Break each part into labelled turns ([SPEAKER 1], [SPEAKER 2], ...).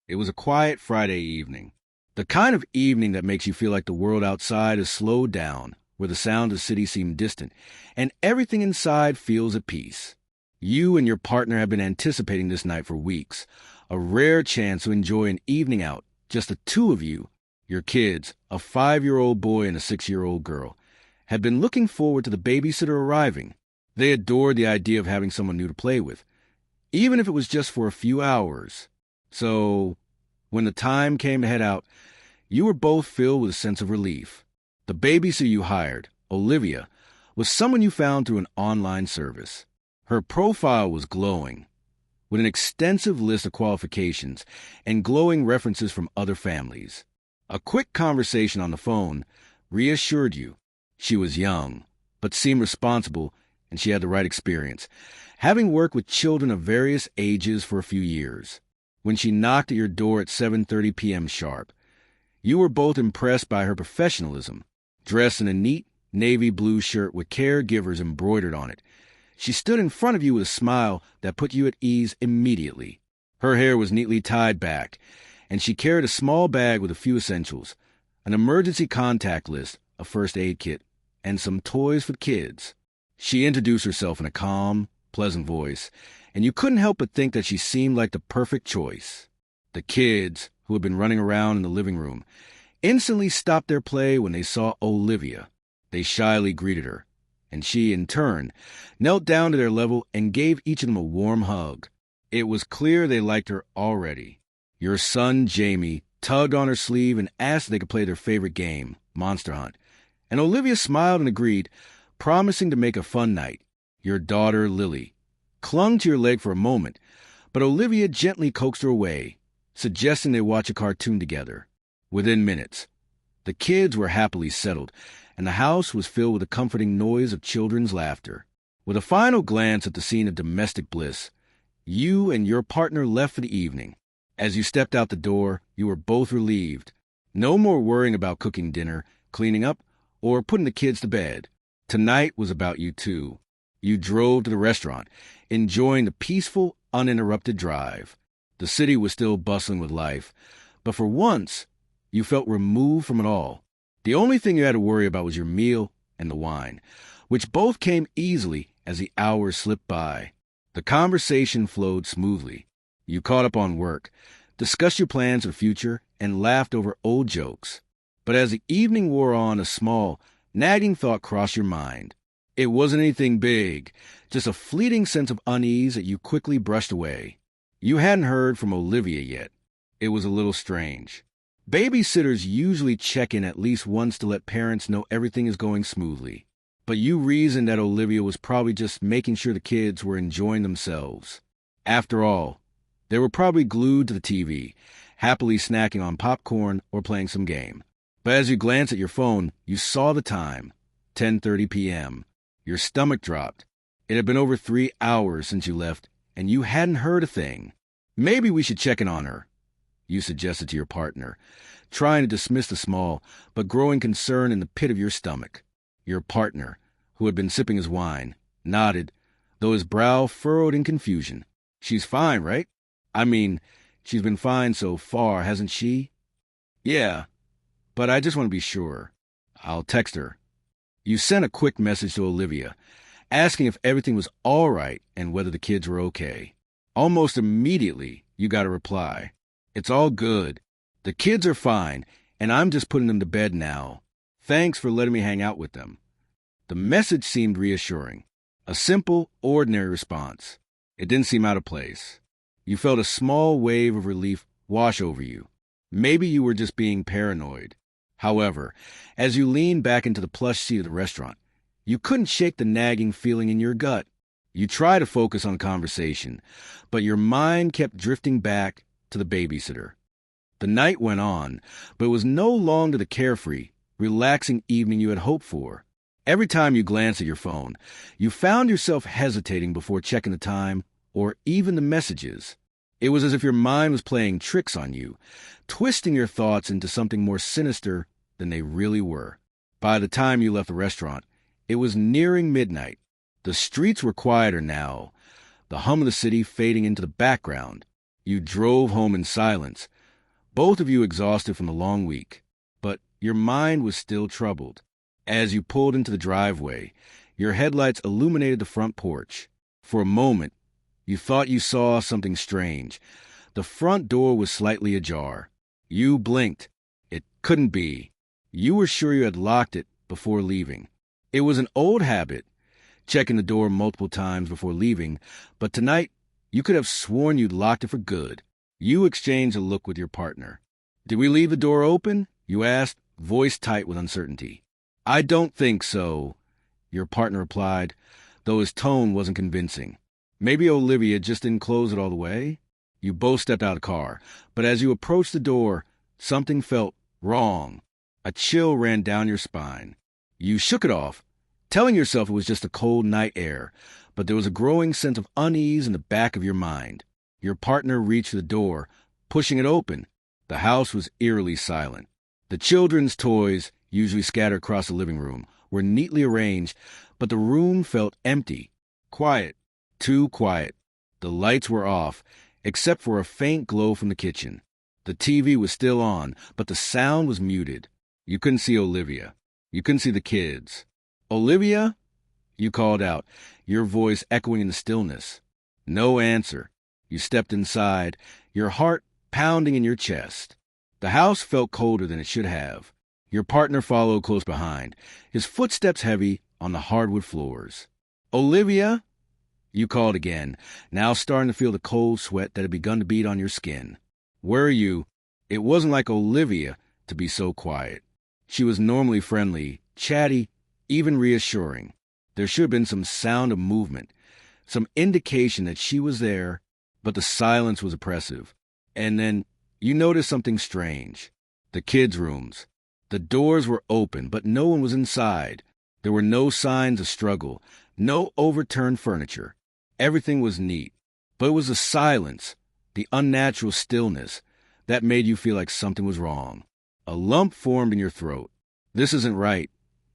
[SPEAKER 1] It was a quiet Friday evening. The kind of evening that makes you feel like the world outside has slowed down, where the sound of the city seems distant, and everything inside feels at peace. You and your partner have been anticipating this night for weeks, a rare chance to enjoy an evening out, just the two of you. Your kids, a 5-year-old boy and a 6-year-old girl, had been looking forward to the babysitter arriving. They adored the idea of having someone new to play with, even if it was just for a few hours. So, when the time came to head out, you were both filled with a sense of relief. The babysitter you hired, Olivia, was someone you found through an online service. Her profile was glowing, with an extensive list of qualifications and glowing references from other families. A quick conversation on the phone reassured you. She was young, but seemed responsible, and she had the right experience, having worked with children of various ages for a few years. When she knocked at your door at 7:30 p.m. sharp, you were both impressed by her professionalism. Dressed in a neat navy blue shirt with caregivers embroidered on it, she stood in front of you with a smile that put you at ease immediately. Her hair was neatly tied back, and she carried a small bag with a few essentials, an emergency contact list, a first aid kit, and some toys for kids. She introduced herself in a calm, pleasant voice, and you couldn't help but think that she seemed like the perfect choice. The kids, who had been running around in the living room, instantly stopped their play when they saw Olivia. They shyly greeted her, and she, in turn, knelt down to their level and gave each of them a warm hug. It was clear they liked her already. Your son, Jamie, tugged on her sleeve and asked if they could play their favorite game, Monster Hunt, and Olivia smiled and agreed, promising to make a fun night. Your daughter, Lily, clung to your leg for a moment, but Olivia gently coaxed her away, suggesting they watch a cartoon together. Within minutes, the kids were happily settled, and the house was filled with the comforting noise of children's laughter. With a final glance at the scene of domestic bliss, you and your partner left for the evening. As you stepped out the door, you were both relieved. No more worrying about cooking dinner, cleaning up, or putting the kids to bed. Tonight was about you two. You drove to the restaurant, enjoying the peaceful, uninterrupted drive. The city was still bustling with life, but for once, you felt removed from it all. The only thing you had to worry about was your meal and the wine, which both came easily as the hours slipped by. The conversation flowed smoothly. You caught up on work, discussed your plans for the future, and laughed over old jokes. But as the evening wore on, a small, nagging thought crossed your mind. It wasn't anything big, just a fleeting sense of unease that you quickly brushed away. You hadn't heard from Olivia yet. It was a little strange. Babysitters usually check in at least once to let parents know everything is going smoothly. But you reasoned that Olivia was probably just making sure the kids were enjoying themselves. After all, they were probably glued to the TV, happily snacking on popcorn or playing some game. But as you glanced at your phone, you saw the time, 10:30 p.m. Your stomach dropped. It had been over 3 hours since you left, and you hadn't heard a thing. Maybe we should check in on her, you suggested to your partner, trying to dismiss the small but growing concern in the pit of your stomach. Your partner, who had been sipping his wine, nodded, though his brow furrowed in confusion. She's fine, right? I mean, she's been fine so far, hasn't she? Yeah, but I just want to be sure. I'll text her. You sent a quick message to Olivia, asking if everything was all right and whether the kids were okay. Almost immediately, you got a reply. It's all good. The kids are fine, and I'm just putting them to bed now. Thanks for letting me hang out with them. The message seemed reassuring. A simple, ordinary response. It didn't seem out of place. You felt a small wave of relief wash over you. Maybe you were just being paranoid. However, as you leaned back into the plush seat of the restaurant, you couldn't shake the nagging feeling in your gut. You tried to focus on conversation, but your mind kept drifting back to the babysitter. The night went on, but it was no longer the carefree, relaxing evening you had hoped for. Every time you glanced at your phone, you found yourself hesitating before checking the time or even the messages. It was as if your mind was playing tricks on you, twisting your thoughts into something more sinister than they really were. By the time you left the restaurant, it was nearing midnight. The streets were quieter now, the hum of the city fading into the background. You drove home in silence, both of you exhausted from the long week. But your mind was still troubled. As you pulled into the driveway, your headlights illuminated the front porch. For a moment, you thought you saw something strange. The front door was slightly ajar. You blinked. It couldn't be. You were sure you had locked it before leaving. It was an old habit, checking the door multiple times before leaving, but tonight you could have sworn you'd locked it for good. You exchanged a look with your partner. "Did we leave the door open?" you asked, voice tight with uncertainty. "I don't think so," your partner replied, though his tone wasn't convincing. "Maybe Olivia just didn't close it all the way?" You both stepped out of the car, but as you approached the door, something felt wrong. A chill ran down your spine. You shook it off, telling yourself it was just the cold night air, but there was a growing sense of unease in the back of your mind. Your partner reached for the door, pushing it open. The house was eerily silent. The children's toys, usually scattered across the living room, were neatly arranged, but the room felt empty. Quiet. Too quiet. The lights were off, except for a faint glow from the kitchen. The TV was still on, but the sound was muted. You couldn't see Olivia. You couldn't see the kids. "Olivia?" you called out, your voice echoing in the stillness. No answer. You stepped inside, your heart pounding in your chest. The house felt colder than it should have. Your partner followed close behind, his footsteps heavy on the hardwood floors. "Olivia?" you called again, now starting to feel the cold sweat that had begun to bead on your skin. "Were you?" It wasn't like Olivia to be so quiet. She was normally friendly, chatty, even reassuring. There should have been some sound of movement, some indication that she was there, but the silence was oppressive. And then you noticed something strange. The kids' rooms. The doors were open, but no one was inside. There were no signs of struggle, no overturned furniture. Everything was neat, but it was the silence, the unnatural stillness, that made you feel like something was wrong. A lump formed in your throat. "This isn't right,"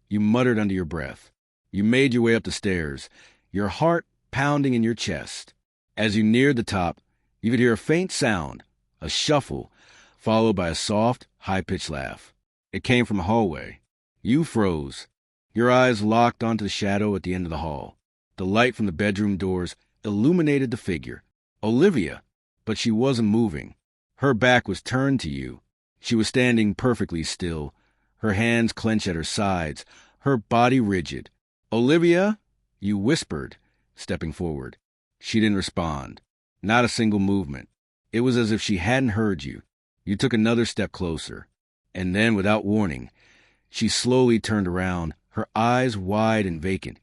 [SPEAKER 1] you muttered under your breath. You made your way up the stairs, your heart pounding in your chest. As you neared the top, you could hear a faint sound, a shuffle, followed by a soft, high-pitched laugh. It came from the hallway. You froze. Your eyes locked onto the shadow at the end of the hall. The light from the bedroom doors illuminated the figure. Olivia, but she wasn't moving. Her back was turned to you. She was standing perfectly still, her hands clenched at her sides, her body rigid. "Olivia?" you whispered, stepping forward. She didn't respond. Not a single movement. It was as if she hadn't heard you. You took another step closer. And then, without warning, she slowly turned around, her eyes wide and vacant,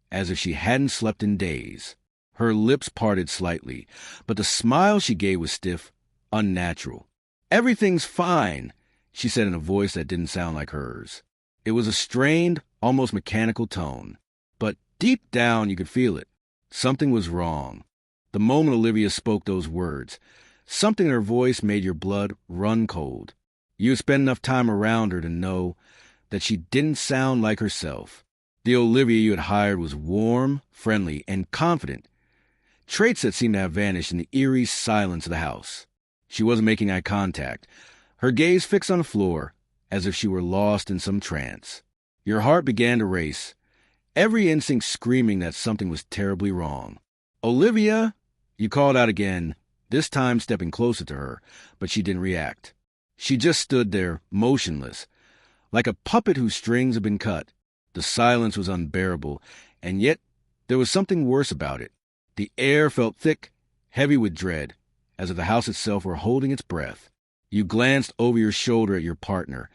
[SPEAKER 1] as if she hadn't slept in days. Her lips parted slightly, but the smile she gave was stiff, unnatural. "Everything's fine," she said in a voice that didn't sound like hers. It was a strained, almost mechanical tone, but deep down you could feel it. Something was wrong. The moment Olivia spoke those words, something in her voice made your blood run cold. You had spent enough time around her to know that she didn't sound like herself. The Olivia you had hired was warm, friendly, and confident, traits that seemed to have vanished in the eerie silence of the house. She wasn't making eye contact, her gaze fixed on the floor, as if she were lost in some trance. Your heart began to race, every instinct screaming that something was terribly wrong. "Olivia?" you called out again, this time stepping closer to her, but she didn't react. She just stood there, motionless, like a puppet whose strings had been cut. The silence was unbearable, and yet there was something worse about it. The air felt thick, heavy with dread, as if the house itself were holding its breath. You glanced over your shoulder at your partner,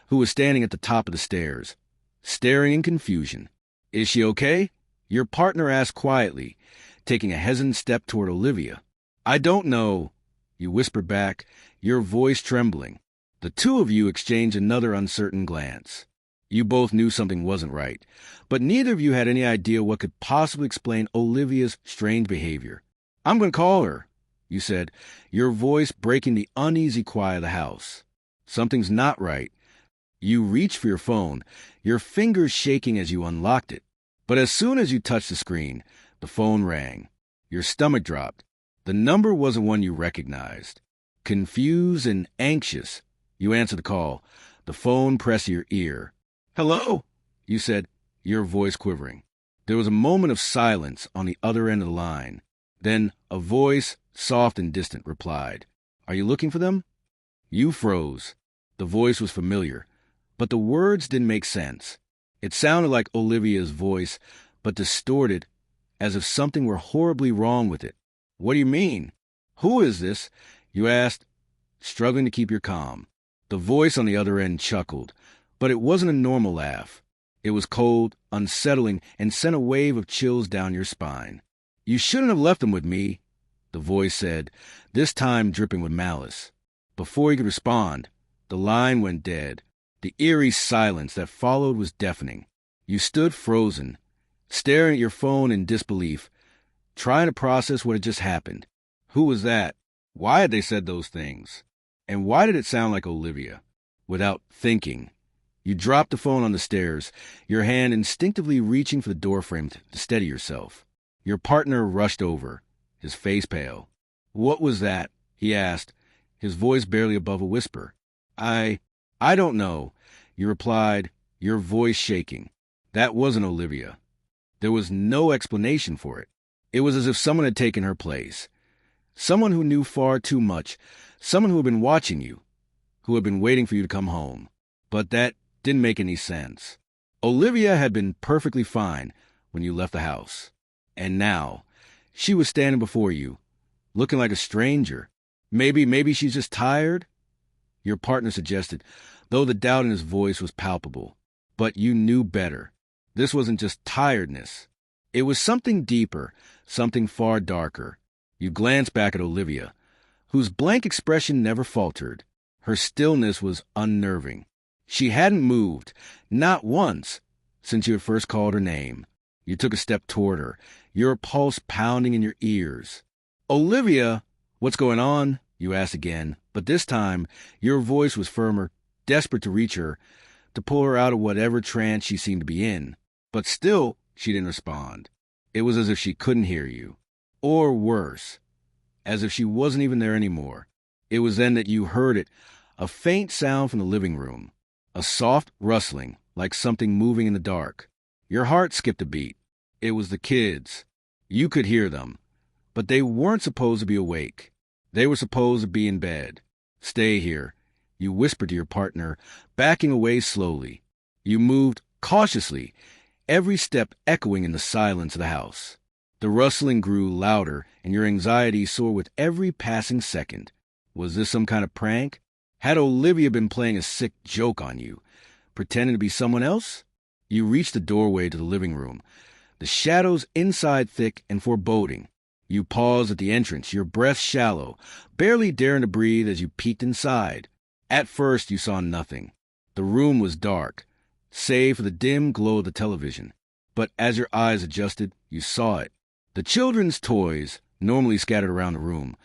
[SPEAKER 1] who was standing at the top of the stairs, staring in confusion. "Is she okay?" your partner asked quietly, taking a hesitant step toward Olivia. "I don't know," you whispered back, your voice trembling. The two of you exchanged another uncertain glance. You both knew something wasn't right, but neither of you had any idea what could possibly explain Olivia's strange behavior. "I'm going to call her," you said, your voice breaking the uneasy quiet of the house. Something's not right. You reached for your phone, your fingers shaking as you unlocked it. But as soon as you touched the screen, the phone rang. Your stomach dropped. The number wasn't one you recognized. Confused and anxious, you answered the call. The phone pressed to your ear. "Hello?" you said, your voice quivering. There was a moment of silence on the other end of the line. Then a voice, soft and distant, replied, "Are you looking for them?" You froze. The voice was familiar, but the words didn't make sense. It sounded like Olivia's voice, but distorted, as if something were horribly wrong with it. "What do you mean? Who is this?" you asked, struggling to keep your calm. The voice on the other end chuckled, but it wasn't a normal laugh. It was cold, unsettling, and sent a wave of chills down your spine. "You shouldn't have left them with me," the voice said, this time dripping with malice. Before he could respond, the line went dead. The eerie silence that followed was deafening. You stood frozen, staring at your phone in disbelief, trying to process what had just happened. Who was that? Why had they said those things? And why did it sound like Olivia? Without thinking, you dropped the phone on the stairs, your hand instinctively reaching for the doorframe to steady yourself. Your partner rushed over, his face pale. "What was that?" he asked, his voice barely above a whisper. I don't know," you replied, your voice shaking. That wasn't Olivia. There was no explanation for it. It was as if someone had taken her place. Someone who knew far too much. Someone who had been watching you. Who had been waiting for you to come home. But that didn't make any sense. Olivia had been perfectly fine when you left the house. And now, she was standing before you, looking like a stranger. Maybe she's just tired? Your partner suggested, though the doubt in his voice was palpable. But you knew better. This wasn't just tiredness. It was something deeper, something far darker. You glanced back at Olivia, whose blank expression never faltered. Her stillness was unnerving. She hadn't moved, not once, since you had first called her name. You took a step toward her, your pulse pounding in your ears. "Olivia, what's going on?" you asked again, but this time your voice was firmer, desperate to reach her, to pull her out of whatever trance she seemed to be in. But still, she didn't respond. It was as if she couldn't hear you. Or worse, as if she wasn't even there anymore. It was then that you heard it, a faint sound from the living room, a soft rustling, like something moving in the dark. Your heart skipped a beat. It was the kids. You could hear them, but they weren't supposed to be awake. They were supposed to be in bed. "Stay here," you whispered to your partner, backing away slowly. You moved cautiously, every step echoing in the silence of the house. The rustling grew louder, and your anxiety soared with every passing second. Was this some kind of prank? Had Olivia been playing a sick joke on you, pretending to be someone else? You reached the doorway to the living room, the shadows inside thick and foreboding. You paused at the entrance, your breath shallow, barely daring to breathe as you peeked inside. At first, you saw nothing. The room was dark, save for the dim glow of the television. But as your eyes adjusted, you saw it. The children's toys, normally scattered around the room,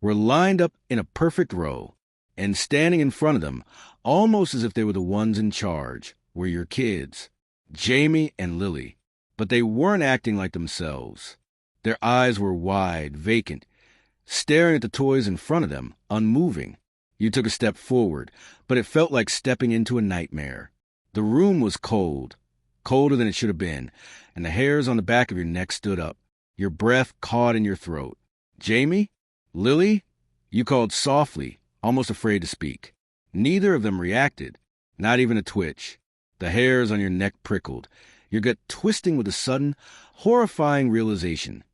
[SPEAKER 1] were lined up in a perfect row, and standing in front of them, almost as if they were the ones in charge, were your kids, Jamie and Lily. But they weren't acting like themselves. Their eyes were wide, vacant, staring at the toys in front of them, unmoving. You took a step forward, but it felt like stepping into a nightmare. The room was cold, colder than it should have been, and the hairs on the back of your neck stood up. Your breath caught in your throat. "Jamie? Lily?" You called softly, almost afraid to speak. Neither of them reacted, not even a twitch. The hairs on your neck prickled, your gut twisting with a sudden, horrifying realization.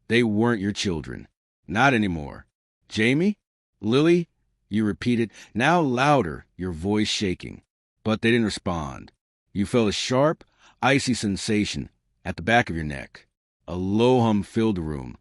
[SPEAKER 1] They weren't your children. Not anymore. "Jamie? Lily?" you repeated, now louder, your voice shaking. But they didn't respond. You felt a sharp, icy sensation at the back of your neck. A low hum filled the room,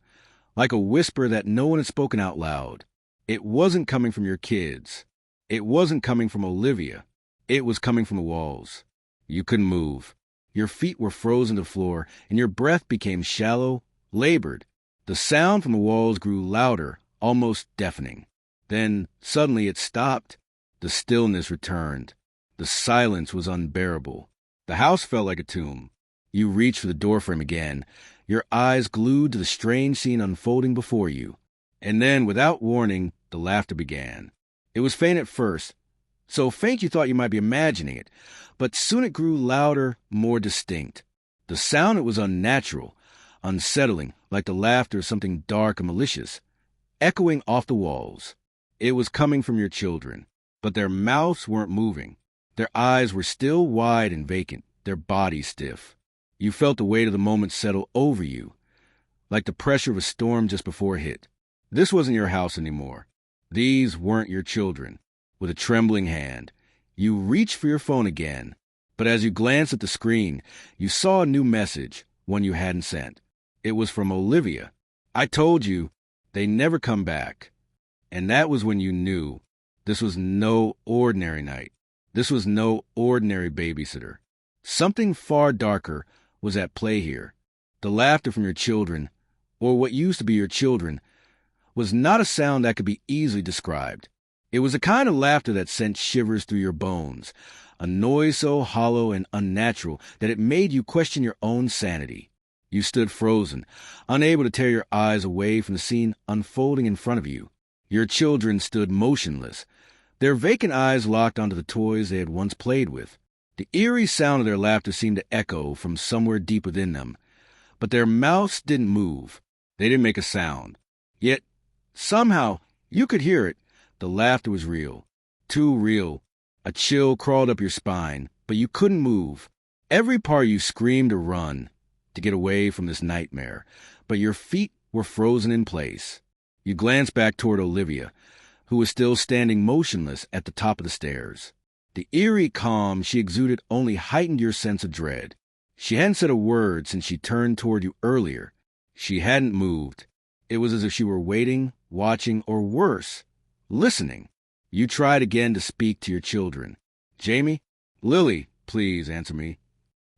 [SPEAKER 1] like a whisper that no one had spoken out loud. It wasn't coming from your kids. It wasn't coming from Olivia. It was coming from the walls. You couldn't move. Your feet were frozen to the floor, and your breath became shallow, labored. The sound from the walls grew louder, almost deafening. Then, suddenly, it stopped. The stillness returned. The silence was unbearable. The house felt like a tomb. You reached for the doorframe again, your eyes glued to the strange scene unfolding before you. And then, without warning, the laughter began. It was faint at first, so faint you thought you might be imagining it, but soon it grew louder, more distinct. The sound, it was unnatural, unsettling, like the laughter of something dark and malicious, echoing off the walls. It was coming from your children, but their mouths weren't moving. Their eyes were still wide and vacant, their bodies stiff. You felt the weight of the moment settle over you, like the pressure of a storm just before it hit. This wasn't your house anymore. These weren't your children. With a trembling hand, you reached for your phone again, but as you glanced at the screen, you saw a new message, one you hadn't sent. It was from Olivia. "I told you, they never come back." And that was when you knew this was no ordinary night. This was no ordinary babysitter. Something far darker was at play here. The laughter from your children, or what used to be your children, was not a sound that could be easily described. It was a kind of laughter that sent shivers through your bones, a noise so hollow and unnatural that it made you question your own sanity. You stood frozen, unable to tear your eyes away from the scene unfolding in front of you. Your children stood motionless, their vacant eyes locked onto the toys they had once played with. The eerie sound of their laughter seemed to echo from somewhere deep within them, but their mouths didn't move. They didn't make a sound. Yet, somehow, you could hear it. The laughter was real. Too real. A chill crawled up your spine, but you couldn't move. Every part of you screamed to run, to get away from this nightmare, but your feet were frozen in place. You glanced back toward Olivia, who was still standing motionless at the top of the stairs. The eerie calm she exuded only heightened your sense of dread. She hadn't said a word since she turned toward you earlier. She hadn't moved. It was as if she were waiting, watching, or worse, listening. You tried again to speak to your children. "Jamie? Lily, please answer me."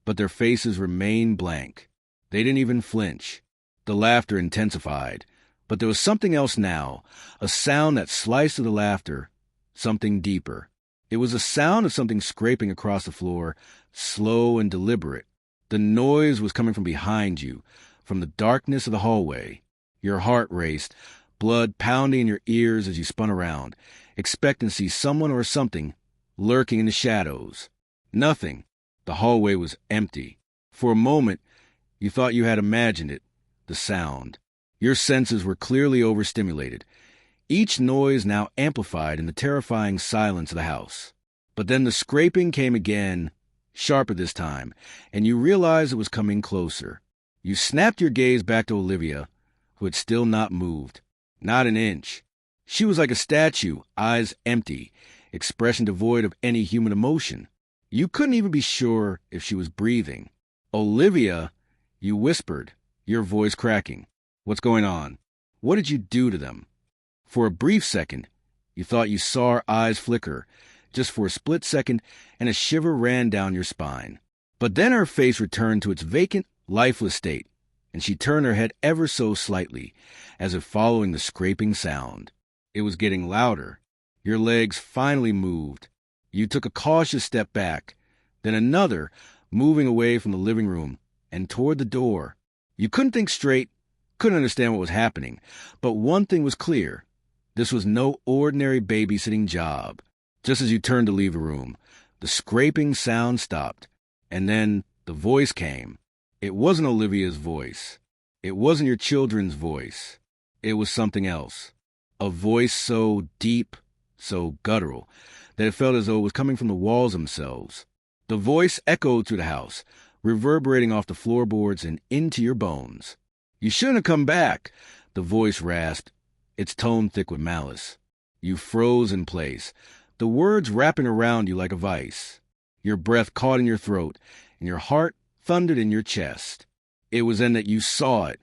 [SPEAKER 1] But their faces remained blank. They didn't even flinch. The laughter intensified. But there was something else now, a sound that sliced through the laughter, something deeper. It was a sound of something scraping across the floor, slow and deliberate. The noise was coming from behind you, from the darkness of the hallway. Your heart raced, blood pounding in your ears as you spun around, expecting to see someone or something lurking in the shadows. Nothing. The hallway was empty. For a moment, you thought you had imagined it, the sound. Your senses were clearly overstimulated, each noise now amplified in the terrifying silence of the house. But then the scraping came again, sharper this time, and you realized it was coming closer. You snapped your gaze back to Olivia, who had still not moved. Not an inch. She was like a statue, eyes empty, expression devoid of any human emotion. You couldn't even be sure if she was breathing. "Olivia," you whispered, your voice cracking. "What's going on? What did you do to them?" For a brief second, you thought you saw her eyes flicker, just for a split second, and a shiver ran down your spine. But then her face returned to its vacant, lifeless state, and she turned her head ever so slightly, as if following the scraping sound. It was getting louder. Your legs finally moved. You took a cautious step back, then another, moving away from the living room and toward the door. You couldn't think straight, couldn't understand what was happening, but one thing was clear. This was no ordinary babysitting job. Just as you turned to leave the room, the scraping sound stopped, and then the voice came. It wasn't Olivia's voice. It wasn't your children's voice. It was something else. A voice so deep, so guttural, that it felt as though it was coming from the walls themselves. The voice echoed through the house, reverberating off the floorboards and into your bones. "You shouldn't have come back," the voice rasped, its tone thick with malice. You froze in place, the words wrapping around you like a vice. Your breath caught in your throat, and your heart thundered in your chest. It was then that you saw it.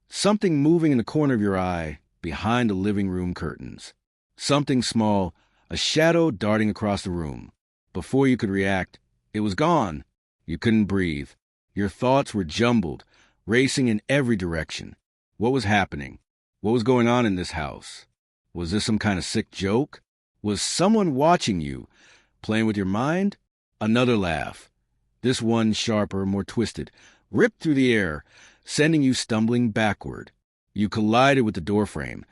[SPEAKER 1] Something moving in the corner of your eye, behind the living room curtains. Something small, a shadow darting across the room. Before you could react, it was gone. You couldn't breathe. Your thoughts were jumbled, racing in every direction. What was happening? What was going on in this house? Was this some kind of sick joke? Was someone watching you, playing with your mind? Another laugh, this one sharper, more twisted, ripped through the air, sending you stumbling backward. You collided with the doorframe.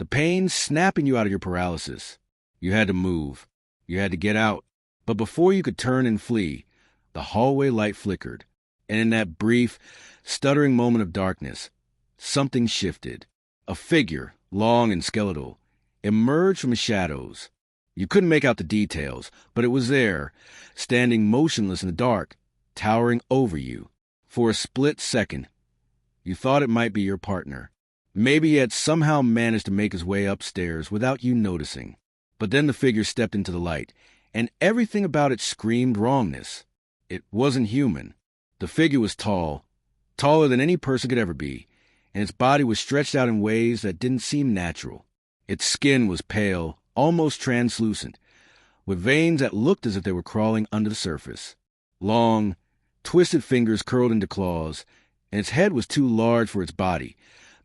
[SPEAKER 1] the pain snapping you out of your paralysis. You had to move. You had to get out. But before you could turn and flee, the hallway light flickered, and in that brief, stuttering moment of darkness, something shifted. A figure, long and skeletal, emerged from the shadows. You couldn't make out the details, but it was there, standing motionless in the dark, towering over you. For a split second, you thought it might be your partner. Maybe he had somehow managed to make his way upstairs without you noticing. But then the figure stepped into the light, and everything about it screamed wrongness. It wasn't human. The figure was tall, taller than any person could ever be, and its body was stretched out in ways that didn't seem natural. Its skin was pale, almost translucent, with veins that looked as if they were crawling under the surface. Long, twisted fingers curled into claws, and its head was too large for its body,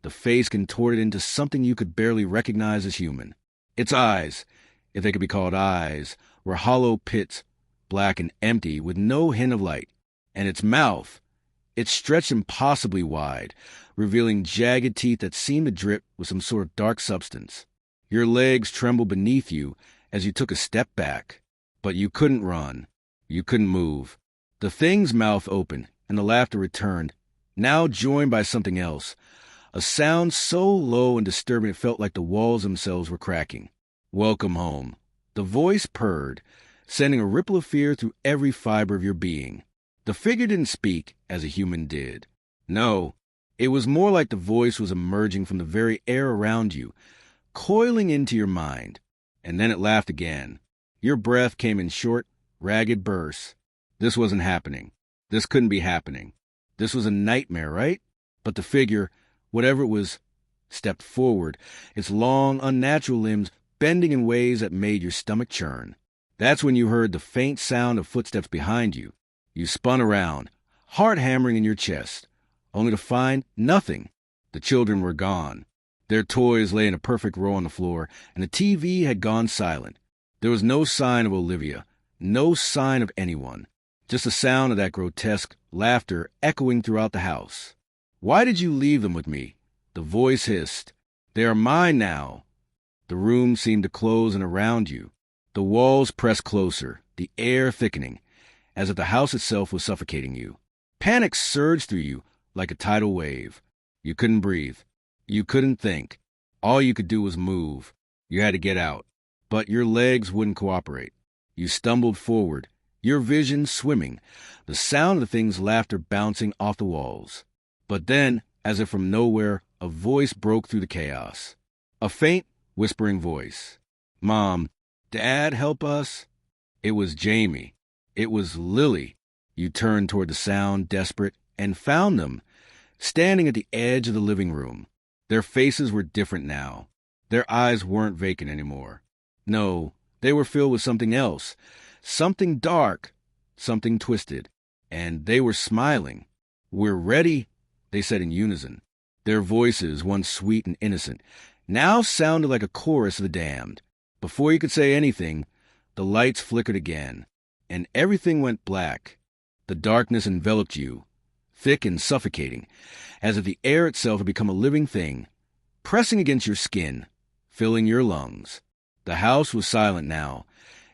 [SPEAKER 1] the face contorted into something you could barely recognize as human. Its eyes, if they could be called eyes, were hollow pits, black and empty, with no hint of light. And its mouth, it stretched impossibly wide, revealing jagged teeth that seemed to drip with some sort of dark substance. Your legs trembled beneath you as you took a step back. But you couldn't run. You couldn't move. The thing's mouth opened, and the laughter returned, now joined by something else. A sound so low and disturbing it felt like the walls themselves were cracking. Welcome home. The voice purred, sending a ripple of fear through every fiber of your being. The figure didn't speak as a human did. No, it was more like the voice was emerging from the very air around you, coiling into your mind. And then it laughed again. Your breath came in short, ragged bursts. This wasn't happening. This couldn't be happening. This was a nightmare, right? But the figure, whatever it was, stepped forward, its long, unnatural limbs bending in ways that made your stomach churn. That's when you heard the faint sound of footsteps behind you. You spun around, heart hammering in your chest, only to find nothing. The children were gone. Their toys lay in a perfect row on the floor, and the TV had gone silent. There was no sign of Olivia, no sign of anyone, just the sound of that grotesque laughter echoing throughout the house. Why did you leave them with me? The voice hissed. They are mine now. The room seemed to close in around you. The walls pressed closer, the air thickening, as if the house itself was suffocating you. Panic surged through you like a tidal wave. You couldn't breathe. You couldn't think. All you could do was move. You had to get out. But your legs wouldn't cooperate. You stumbled forward, your vision swimming, the sound of the thing's laughter bouncing off the walls. But then, as if from nowhere, a voice broke through the chaos. A faint, whispering voice. Mom, Dad, help us. It was Jamie. It was Lily. You turned toward the sound, desperate, and found them, standing at the edge of the living room. Their faces were different now. Their eyes weren't vacant anymore. No, they were filled with something else, something dark, something twisted, and they were smiling. We're ready, they said in unison. Their voices, once sweet and innocent, now sounded like a chorus of the damned. Before you could say anything, the lights flickered again, and everything went black. The darkness enveloped you, thick and suffocating, as if the air itself had become a living thing, pressing against your skin, filling your lungs. The house was silent now,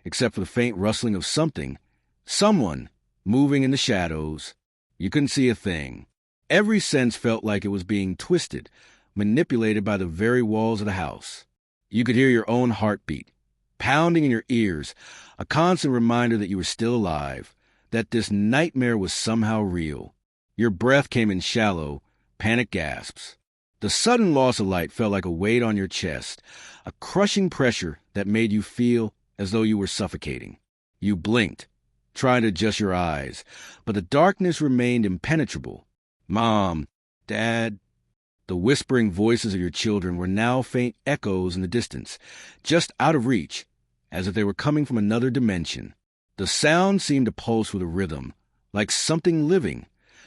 [SPEAKER 1] except for the faint rustling of something, someone, moving in the shadows. You couldn't see a thing. Every sense felt like it was being twisted, manipulated by the very walls of the house. You could hear your own heartbeat, pounding in your ears, a constant reminder that you were still alive, that this nightmare was somehow real. Your breath came in shallow, panic gasps. The sudden loss of light felt like a weight on your chest, a crushing pressure that made you feel as though you were suffocating. You blinked, trying to adjust your eyes, but the darkness remained impenetrable. Mom, Dad. The whispering voices of your children were now faint echoes in the distance, just out of reach, as if they were coming from another dimension. The sound seemed to pulse with a rhythm, like something living,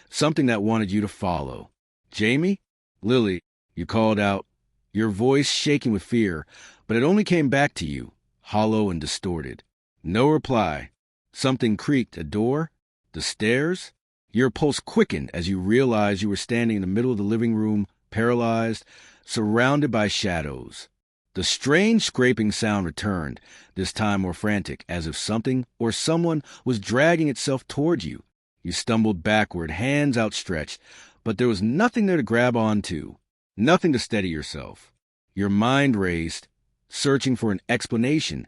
[SPEAKER 1] something that wanted you to follow. Jamie? Lily, you called out, your voice shaking with fear, but it only came back to you, hollow and distorted. No reply. Something creaked. A door? The stairs? Your pulse quickened as you realized you were standing in the middle of the living room, paralyzed, surrounded by shadows. The strange scraping sound returned, this time more frantic, as if something or someone was dragging itself toward you. You stumbled backward, hands outstretched, but there was nothing there to grab onto, nothing to steady yourself. Your mind raced, searching for an explanation,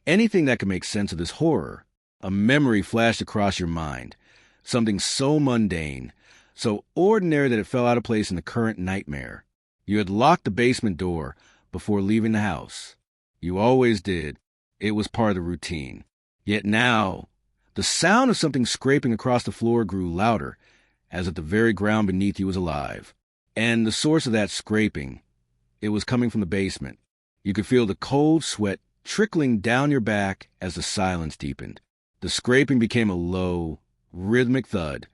[SPEAKER 1] anything that could make sense of this horror. A memory flashed across your mind, something so mundane, so ordinary that it fell out of place in the current nightmare. You had locked the basement door before leaving the house. You always did. It was part of the routine. Yet now, the sound of something scraping across the floor grew louder, as if the very ground beneath you was alive. And the source of that scraping, it was coming from the basement. You could feel the cold sweat trickling down your back as the silence deepened. The scraping became a low, rhythmic thud.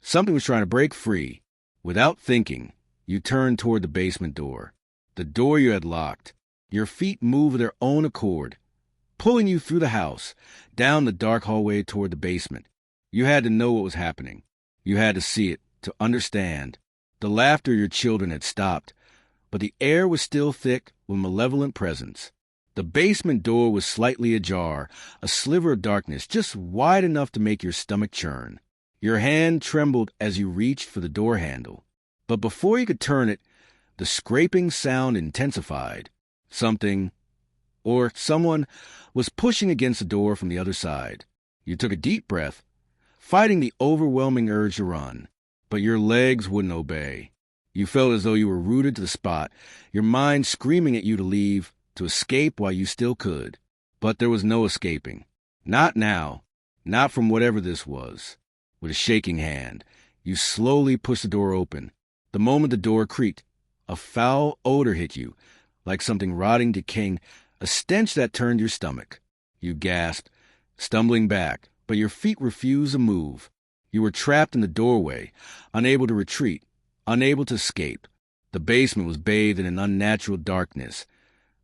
[SPEAKER 1] Something was trying to break free. Without thinking, you turned toward the basement door. The door you had locked. Your feet moved of their own accord, pulling you through the house, down the dark hallway toward the basement. You had to know what was happening. You had to see it, to understand. The laughter of your children had stopped, but the air was still thick with malevolent presence. The basement door was slightly ajar, a sliver of darkness just wide enough to make your stomach churn. Your hand trembled as you reached for the door handle. But before you could turn it, the scraping sound intensified. Something, or someone, was pushing against the door from the other side. You took a deep breath, fighting the overwhelming urge to run, but your legs wouldn't obey. You felt as though you were rooted to the spot, your mind screaming at you to leave, to escape while you still could. But there was no escaping. Not now. Not from whatever this was. With a shaking hand, you slowly pushed the door open. The moment the door creaked, a foul odor hit you, like something rotting, decaying, a stench that turned your stomach. You gasped, stumbling back, but your feet refused to move. You were trapped in the doorway, unable to retreat, unable to escape. The basement was bathed in an unnatural darkness,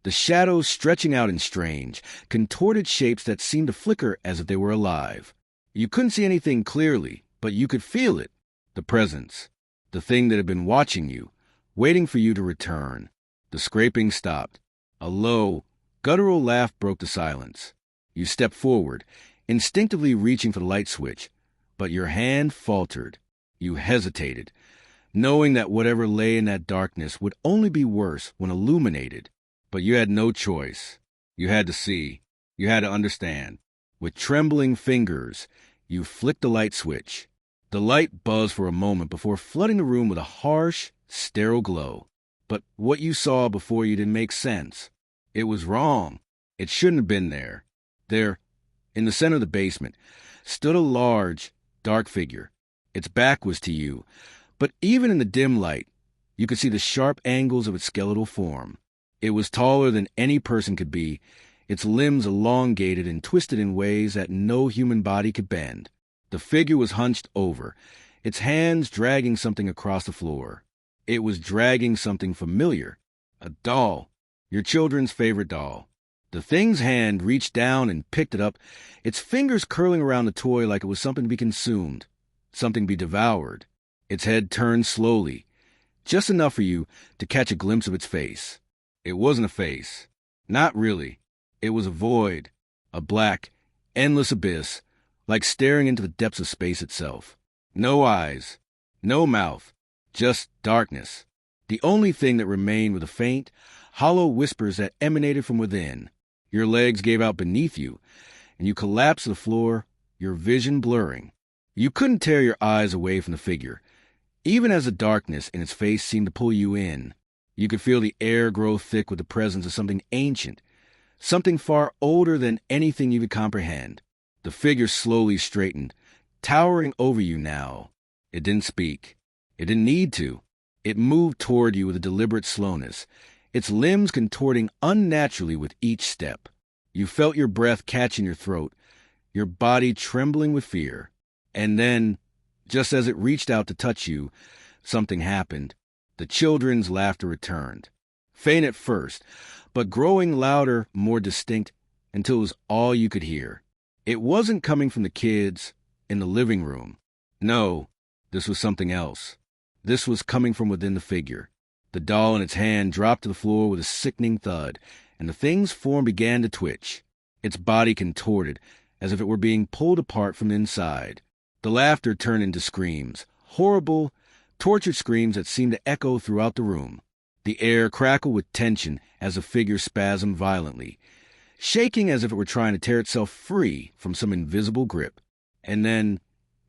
[SPEAKER 1] the shadows stretching out in strange, contorted shapes that seemed to flicker as if they were alive. You couldn't see anything clearly, but you could feel it, the presence, the thing that had been watching you, waiting for you to return. The scraping stopped. A low, guttural laugh broke the silence. You stepped forward, instinctively reaching for the light switch, but your hand faltered. You hesitated, knowing that whatever lay in that darkness would only be worse when illuminated. But you had no choice. You had to see. You had to understand. With trembling fingers, you flicked the light switch. The light buzzed for a moment before flooding the room with a harsh, sterile glow. But what you saw before you didn't make sense. It was wrong. It shouldn't have been there. There, in the center of the basement, stood a large, dark figure. Its back was to you, but even in the dim light, you could see the sharp angles of its skeletal form. It was taller than any person could be, its limbs elongated and twisted in ways that no human body could bend. The figure was hunched over, its hands dragging something across the floor. It was dragging something familiar, a doll, your children's favorite doll. The thing's hand reached down and picked it up, its fingers curling around the toy like it was something to be consumed, something to be devoured. Its head turned slowly, just enough for you to catch a glimpse of its face. It wasn't a face. Not really. It was a void, a black, endless abyss, like staring into the depths of space itself. No eyes, no mouth, just darkness. The only thing that remained were the faint, hollow whispers that emanated from within. Your legs gave out beneath you, and you collapsed to the floor, your vision blurring. You couldn't tear your eyes away from the figure, even as the darkness in its face seemed to pull you in. You could feel the air grow thick with the presence of something ancient, something far older than anything you could comprehend. The figure slowly straightened, towering over you now. It didn't speak. It didn't need to. It moved toward you with a deliberate slowness, its limbs contorting unnaturally with each step. You felt your breath catch in your throat, your body trembling with fear. And then, just as it reached out to touch you, something happened. The children's laughter returned. Faint at first, but growing louder, more distinct, until it was all you could hear. It wasn't coming from the kids in the living room. No, this was something else. This was coming from within the figure. The doll in its hand dropped to the floor with a sickening thud, and the thing's form began to twitch. Its body contorted, as if it were being pulled apart from the inside. The laughter turned into screams, horrible, tortured screams that seemed to echo throughout the room. The air crackled with tension as the figure spasmed violently, shaking as if it were trying to tear itself free from some invisible grip. And then,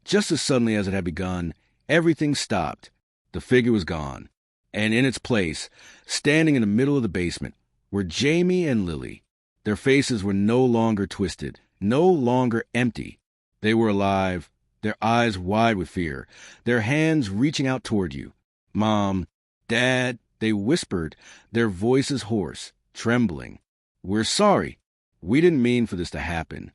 [SPEAKER 1] just as suddenly as it had begun, everything stopped. The figure was gone, and in its place, standing in the middle of the basement, were Jamie and Lily. Their faces were no longer twisted, no longer empty. They were alive, their eyes wide with fear, their hands reaching out toward you. "Mom, Dad," they whispered, their voices hoarse, trembling. "We're sorry. We didn't mean for this to happen."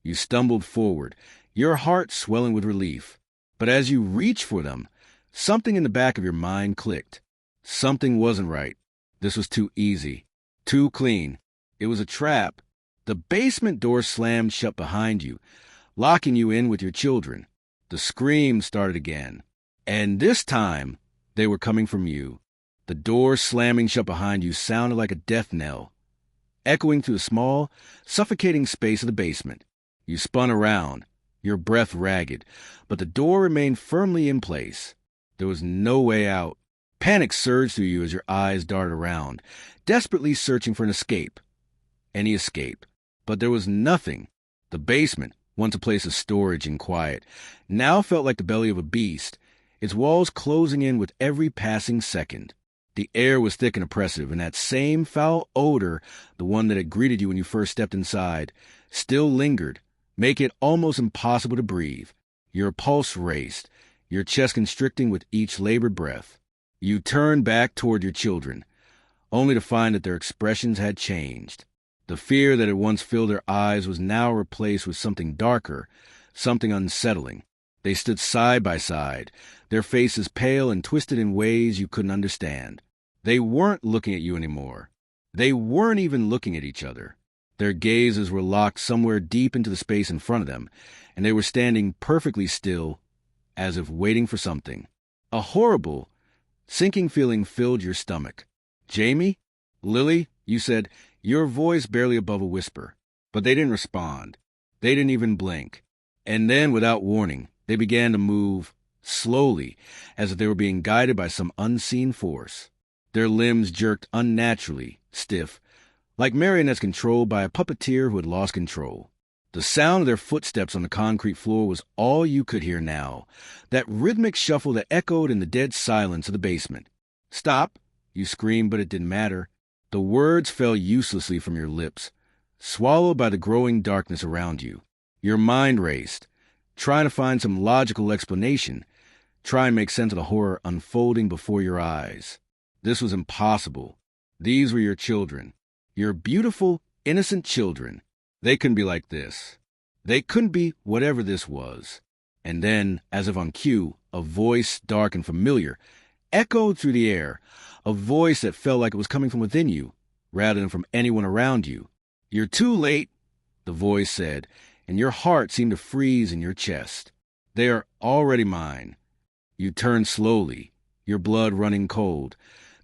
[SPEAKER 1] You stumbled forward, your heart swelling with relief. But as you reached for them, something in the back of your mind clicked. Something wasn't right. This was too easy, too clean. It was a trap. The basement door slammed shut behind you, locking you in with your children. The screams started again. And this time, they were coming from you. The door slamming shut behind you sounded like a death knell, echoing through the small, suffocating space of the basement. You spun around, your breath ragged, but the door remained firmly in place. There was no way out. Panic surged through you as your eyes darted around, desperately searching for an escape. Any escape. But there was nothing. The basement, once a place of storage and quiet, now felt like the belly of a beast, its walls closing in with every passing second. The air was thick and oppressive, and that same foul odor, the one that had greeted you when you first stepped inside, still lingered, making it almost impossible to breathe. Your pulse raced, your chest constricting with each labored breath. You turned back toward your children, only to find that their expressions had changed. The fear that had once filled their eyes was now replaced with something darker, something unsettling. They stood side by side, their faces pale and twisted in ways you couldn't understand. They weren't looking at you anymore. They weren't even looking at each other. Their gazes were locked somewhere deep into the space in front of them, and they were standing perfectly still, as if waiting for something. A horrible, sinking feeling filled your stomach. "Jamie? Lily?" you said, your voice barely above a whisper. But they didn't respond. They didn't even blink. And then, without warning, they began to move, slowly, as if they were being guided by some unseen force. Their limbs jerked unnaturally, stiff, like marionettes controlled by a puppeteer who had lost control. The sound of their footsteps on the concrete floor was all you could hear now, that rhythmic shuffle that echoed in the dead silence of the basement. "Stop!" you screamed, but it didn't matter. The words fell uselessly from your lips, swallowed by the growing darkness around you. Your mind raced, trying to find some logical explanation, trying to make sense of the horror unfolding before your eyes. This was impossible. These were your children. Your beautiful, innocent children. They couldn't be like this. They couldn't be whatever this was. And then, as if on cue, a voice, dark and familiar, echoed through the air, a voice that felt like it was coming from within you, rather than from anyone around you. "You're too late," the voice said, and your heart seemed to freeze in your chest. "They are already mine." You turned slowly, your blood running cold,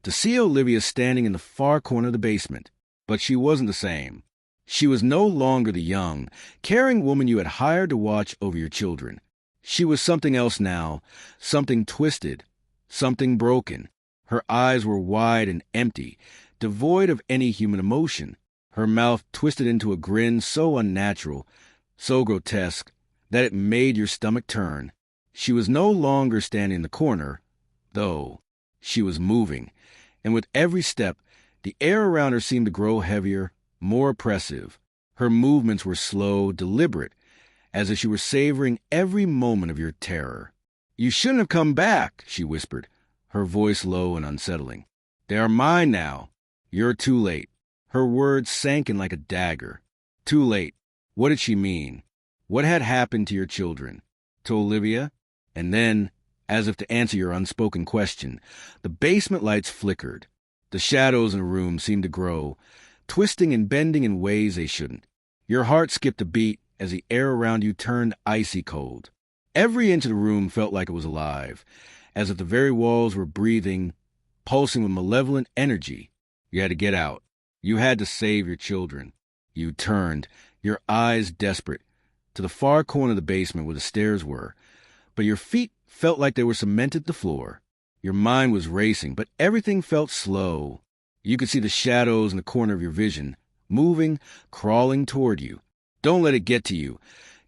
[SPEAKER 1] to see Olivia standing in the far corner of the basement. But she wasn't the same. She was no longer the young, caring woman you had hired to watch over your children. She was something else now, something twisted, something broken. Her eyes were wide and empty, devoid of any human emotion. Her mouth twisted into a grin so unnatural, so grotesque, that it made your stomach turn. She was no longer standing in the corner, though. She was moving, and with every step, the air around her seemed to grow heavier, more oppressive. Her movements were slow, deliberate, as if she were savoring every moment of your terror. "You shouldn't have come back," she whispered, her voice low and unsettling. "They are mine now. You're too late." Her words sank in like a dagger. Too late. What did she mean? What had happened to your children? To Olivia? And then, as if to answer your unspoken question, the basement lights flickered. The shadows in the room seemed to grow, twisting and bending in ways they shouldn't. Your heart skipped a beat as the air around you turned icy cold. Every inch of the room felt like it was alive, as if the very walls were breathing, pulsing with malevolent energy. You had to get out. You had to save your children. You turned, your eyes desperate, to the far corner of the basement where the stairs were, but your feet felt like they were cemented to the floor. Your mind was racing, but everything felt slow. You could see the shadows in the corner of your vision, moving, crawling toward you. Don't let it get to you,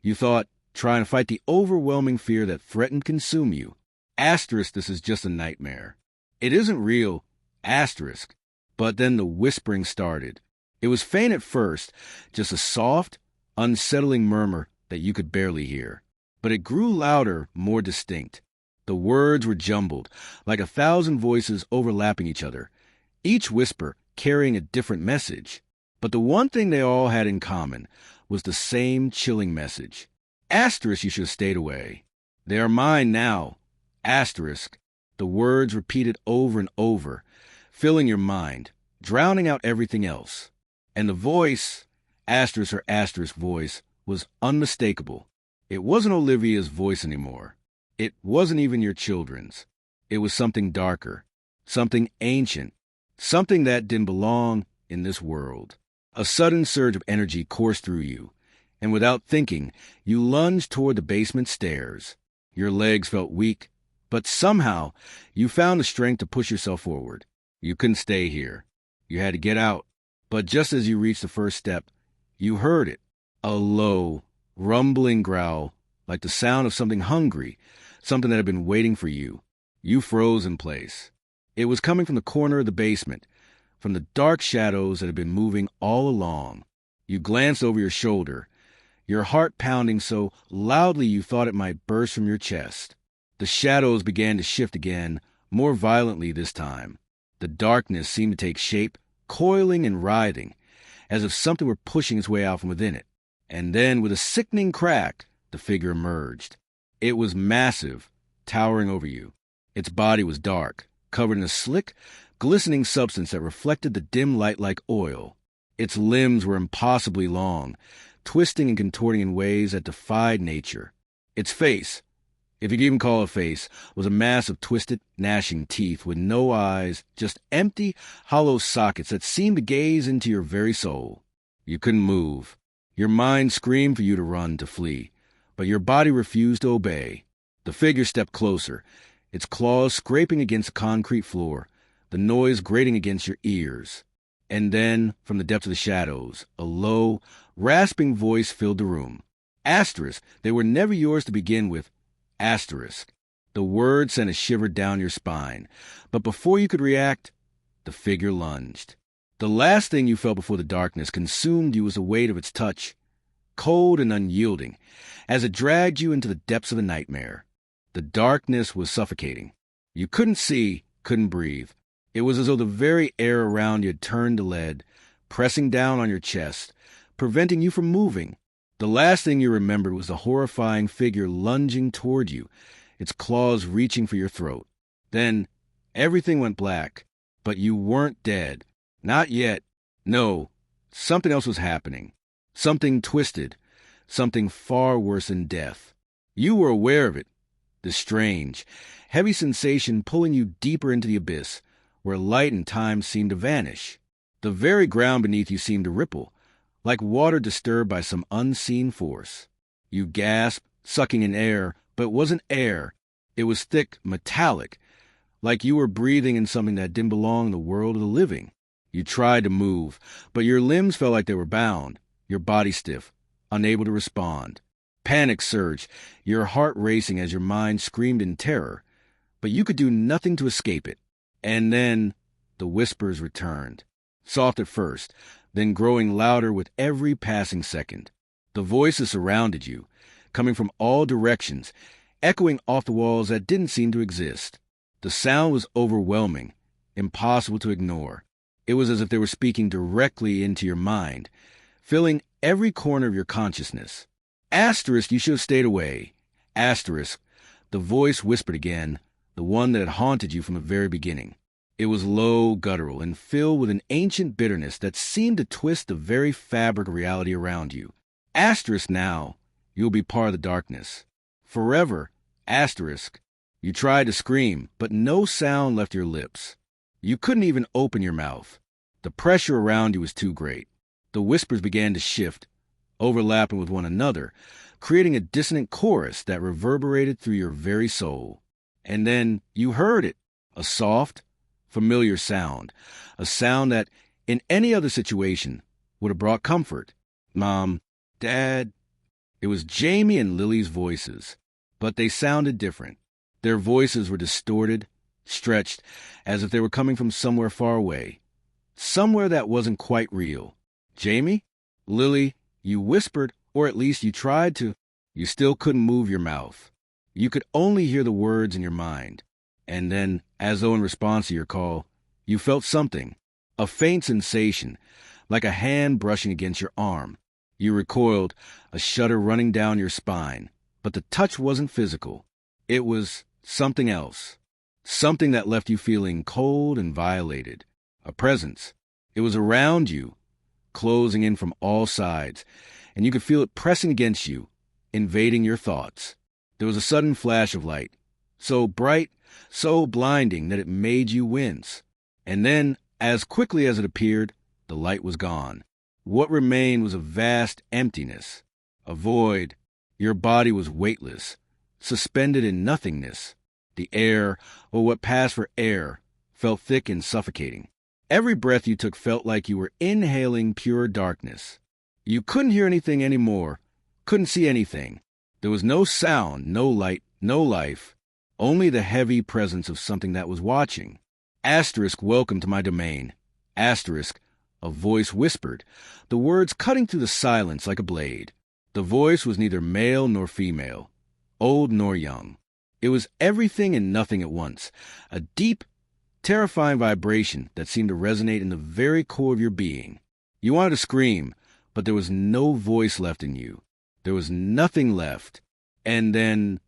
[SPEAKER 1] you thought, trying to fight the overwhelming fear that threatened to consume you. Asterisk, this is just a nightmare. It isn't real. Asterisk. But then the whispering started. It was faint at first, just a soft, unsettling murmur that you could barely hear. But it grew louder, more distinct. The words were jumbled, like 1,000 voices overlapping each other, each whisper carrying a different message. But the one thing they all had in common was the same chilling message. Asterisk, you should have stayed away. They are mine now. Asterisk. The words repeated over and over, filling your mind, drowning out everything else. And the voice, asterisk or asterisk voice, was unmistakable. It wasn't Olivia's voice anymore. It wasn't even your children's. It was something darker, something ancient, something that didn't belong in this world. A sudden surge of energy coursed through you, and without thinking, you lunged toward the basement stairs. Your legs felt weak, but somehow you found the strength to push yourself forward. You couldn't stay here. You had to get out. But just as you reached the first step, you heard it. A low, rumbling growl, like the sound of something hungry, something that had been waiting for you. You froze in place. It was coming from the corner of the basement, from the dark shadows that had been moving all along. You glanced over your shoulder, your heart pounding so loudly you thought it might burst from your chest. The shadows began to shift again, more violently this time. The darkness seemed to take shape, coiling and writhing, as if something were pushing its way out from within it. And then, with a sickening crack, the figure emerged. It was massive, towering over you. Its body was dark, covered in a slick, glistening substance that reflected the dim light like oil. Its limbs were impossibly long, twisting and contorting in ways that defied nature. Its face, if you could even call it a face, was a mass of twisted, gnashing teeth with no eyes, just empty, hollow sockets that seemed to gaze into your very soul. You couldn't move. Your mind screamed for you to run, to flee, but your body refused to obey. The figure stepped closer, its claws scraping against the concrete floor, the noise grating against your ears. And then, from the depths of the shadows, a low, rasping voice filled the room. Asterisk, they were never yours to begin with. Asterisk. The word sent a shiver down your spine, but before you could react, the figure lunged. The last thing you felt before the darkness consumed you was the weight of its touch, cold and unyielding, as it dragged you into the depths of the nightmare. The darkness was suffocating. You couldn't see, couldn't breathe. It was as though the very air around you had turned to lead, pressing down on your chest, preventing you from moving. The last thing you remembered was the horrifying figure lunging toward you, its claws reaching for your throat. Then everything went black, but you weren't dead. Not yet. No, something else was happening. Something twisted, something far worse than death. You were aware of it, the strange, heavy sensation pulling you deeper into the abyss, where light and time seemed to vanish. The very ground beneath you seemed to ripple, like water disturbed by some unseen force. You gasped, sucking in air, but it wasn't air. It was thick, metallic, like you were breathing in something that didn't belong in the world of the living. You tried to move, but your limbs felt like they were bound, your body stiff, unable to respond. Panic surged, your heart racing as your mind screamed in terror, but you could do nothing to escape it. And then the whispers returned, soft at first, then growing louder with every passing second. The voices surrounded you, coming from all directions, echoing off the walls that didn't seem to exist. The sound was overwhelming, impossible to ignore. It was as if they were speaking directly into your mind, filling every corner of your consciousness. Asterisk, you should have stayed away. Asterisk, the voice whispered again, the one that had haunted you from the very beginning. It was low, guttural, and filled with an ancient bitterness that seemed to twist the very fabric of reality around you. Asterisk now, you'll be part of the darkness. Forever. Asterisk. You tried to scream, but no sound left your lips. You couldn't even open your mouth. The pressure around you was too great. The whispers began to shift, overlapping with one another, creating a dissonant chorus that reverberated through your very soul. And then you heard it, a soft, familiar sound, a sound that, in any other situation, would have brought comfort. Mom, Dad. It was Jamie and Lily's voices, but they sounded different. Their voices were distorted, stretched, as if they were coming from somewhere far away, somewhere that wasn't quite real. Jamie? Lily, you whispered, or at least you tried to. You still couldn't move your mouth. You could only hear the words in your mind. And then, as though in response to your call, you felt something, a faint sensation, like a hand brushing against your arm. You recoiled, a shudder running down your spine. But the touch wasn't physical. It was something else. Something that left you feeling cold and violated. A presence. It was around you, closing in from all sides, and you could feel it pressing against you, invading your thoughts. There was a sudden flash of light, so bright, so blinding that it made you wince. And then, as quickly as it appeared, the light was gone. What remained was a vast emptiness, a void. Your body was weightless, suspended in nothingness. The air, or what passed for air, felt thick and suffocating. Every breath you took felt like you were inhaling pure darkness. You couldn't hear anything anymore, couldn't see anything. There was no sound, no light, no life, only the heavy presence of something that was watching. Asterisk, welcome to my domain. Asterisk, a voice whispered, the words cutting through the silence like a blade. The voice was neither male nor female, old nor young. It was everything and nothing at once, a deep, terrifying vibration that seemed to resonate in the very core of your being. You wanted to scream, but there was no voice left in you. There was nothing left. And then,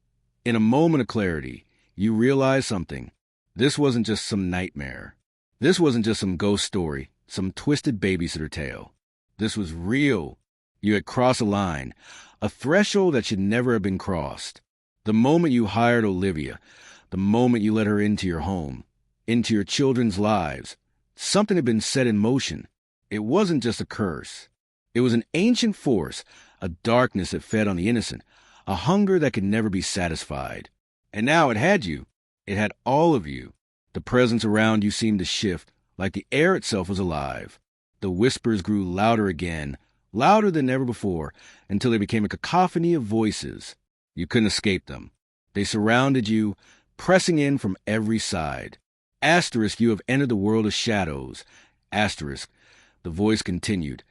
[SPEAKER 1] in a moment of clarity, you realized something. This wasn't just some nightmare. This wasn't just some ghost story, some twisted babysitter tale. This was real. You had crossed a line, a threshold that should never have been crossed. The moment you hired Olivia, the moment you let her into your home, into your children's lives, something had been set in motion. It wasn't just a curse. It was an ancient force, a darkness that fed on the innocent, a hunger that could never be satisfied. And now it had you. It had all of you. The presence around you seemed to shift, like the air itself was alive. The whispers grew louder again, louder than ever before, until they became a cacophony of voices. You couldn't escape them. They surrounded you, pressing in from every side. Asterisk, you have entered the world of shadows. Asterisk, the voice continued,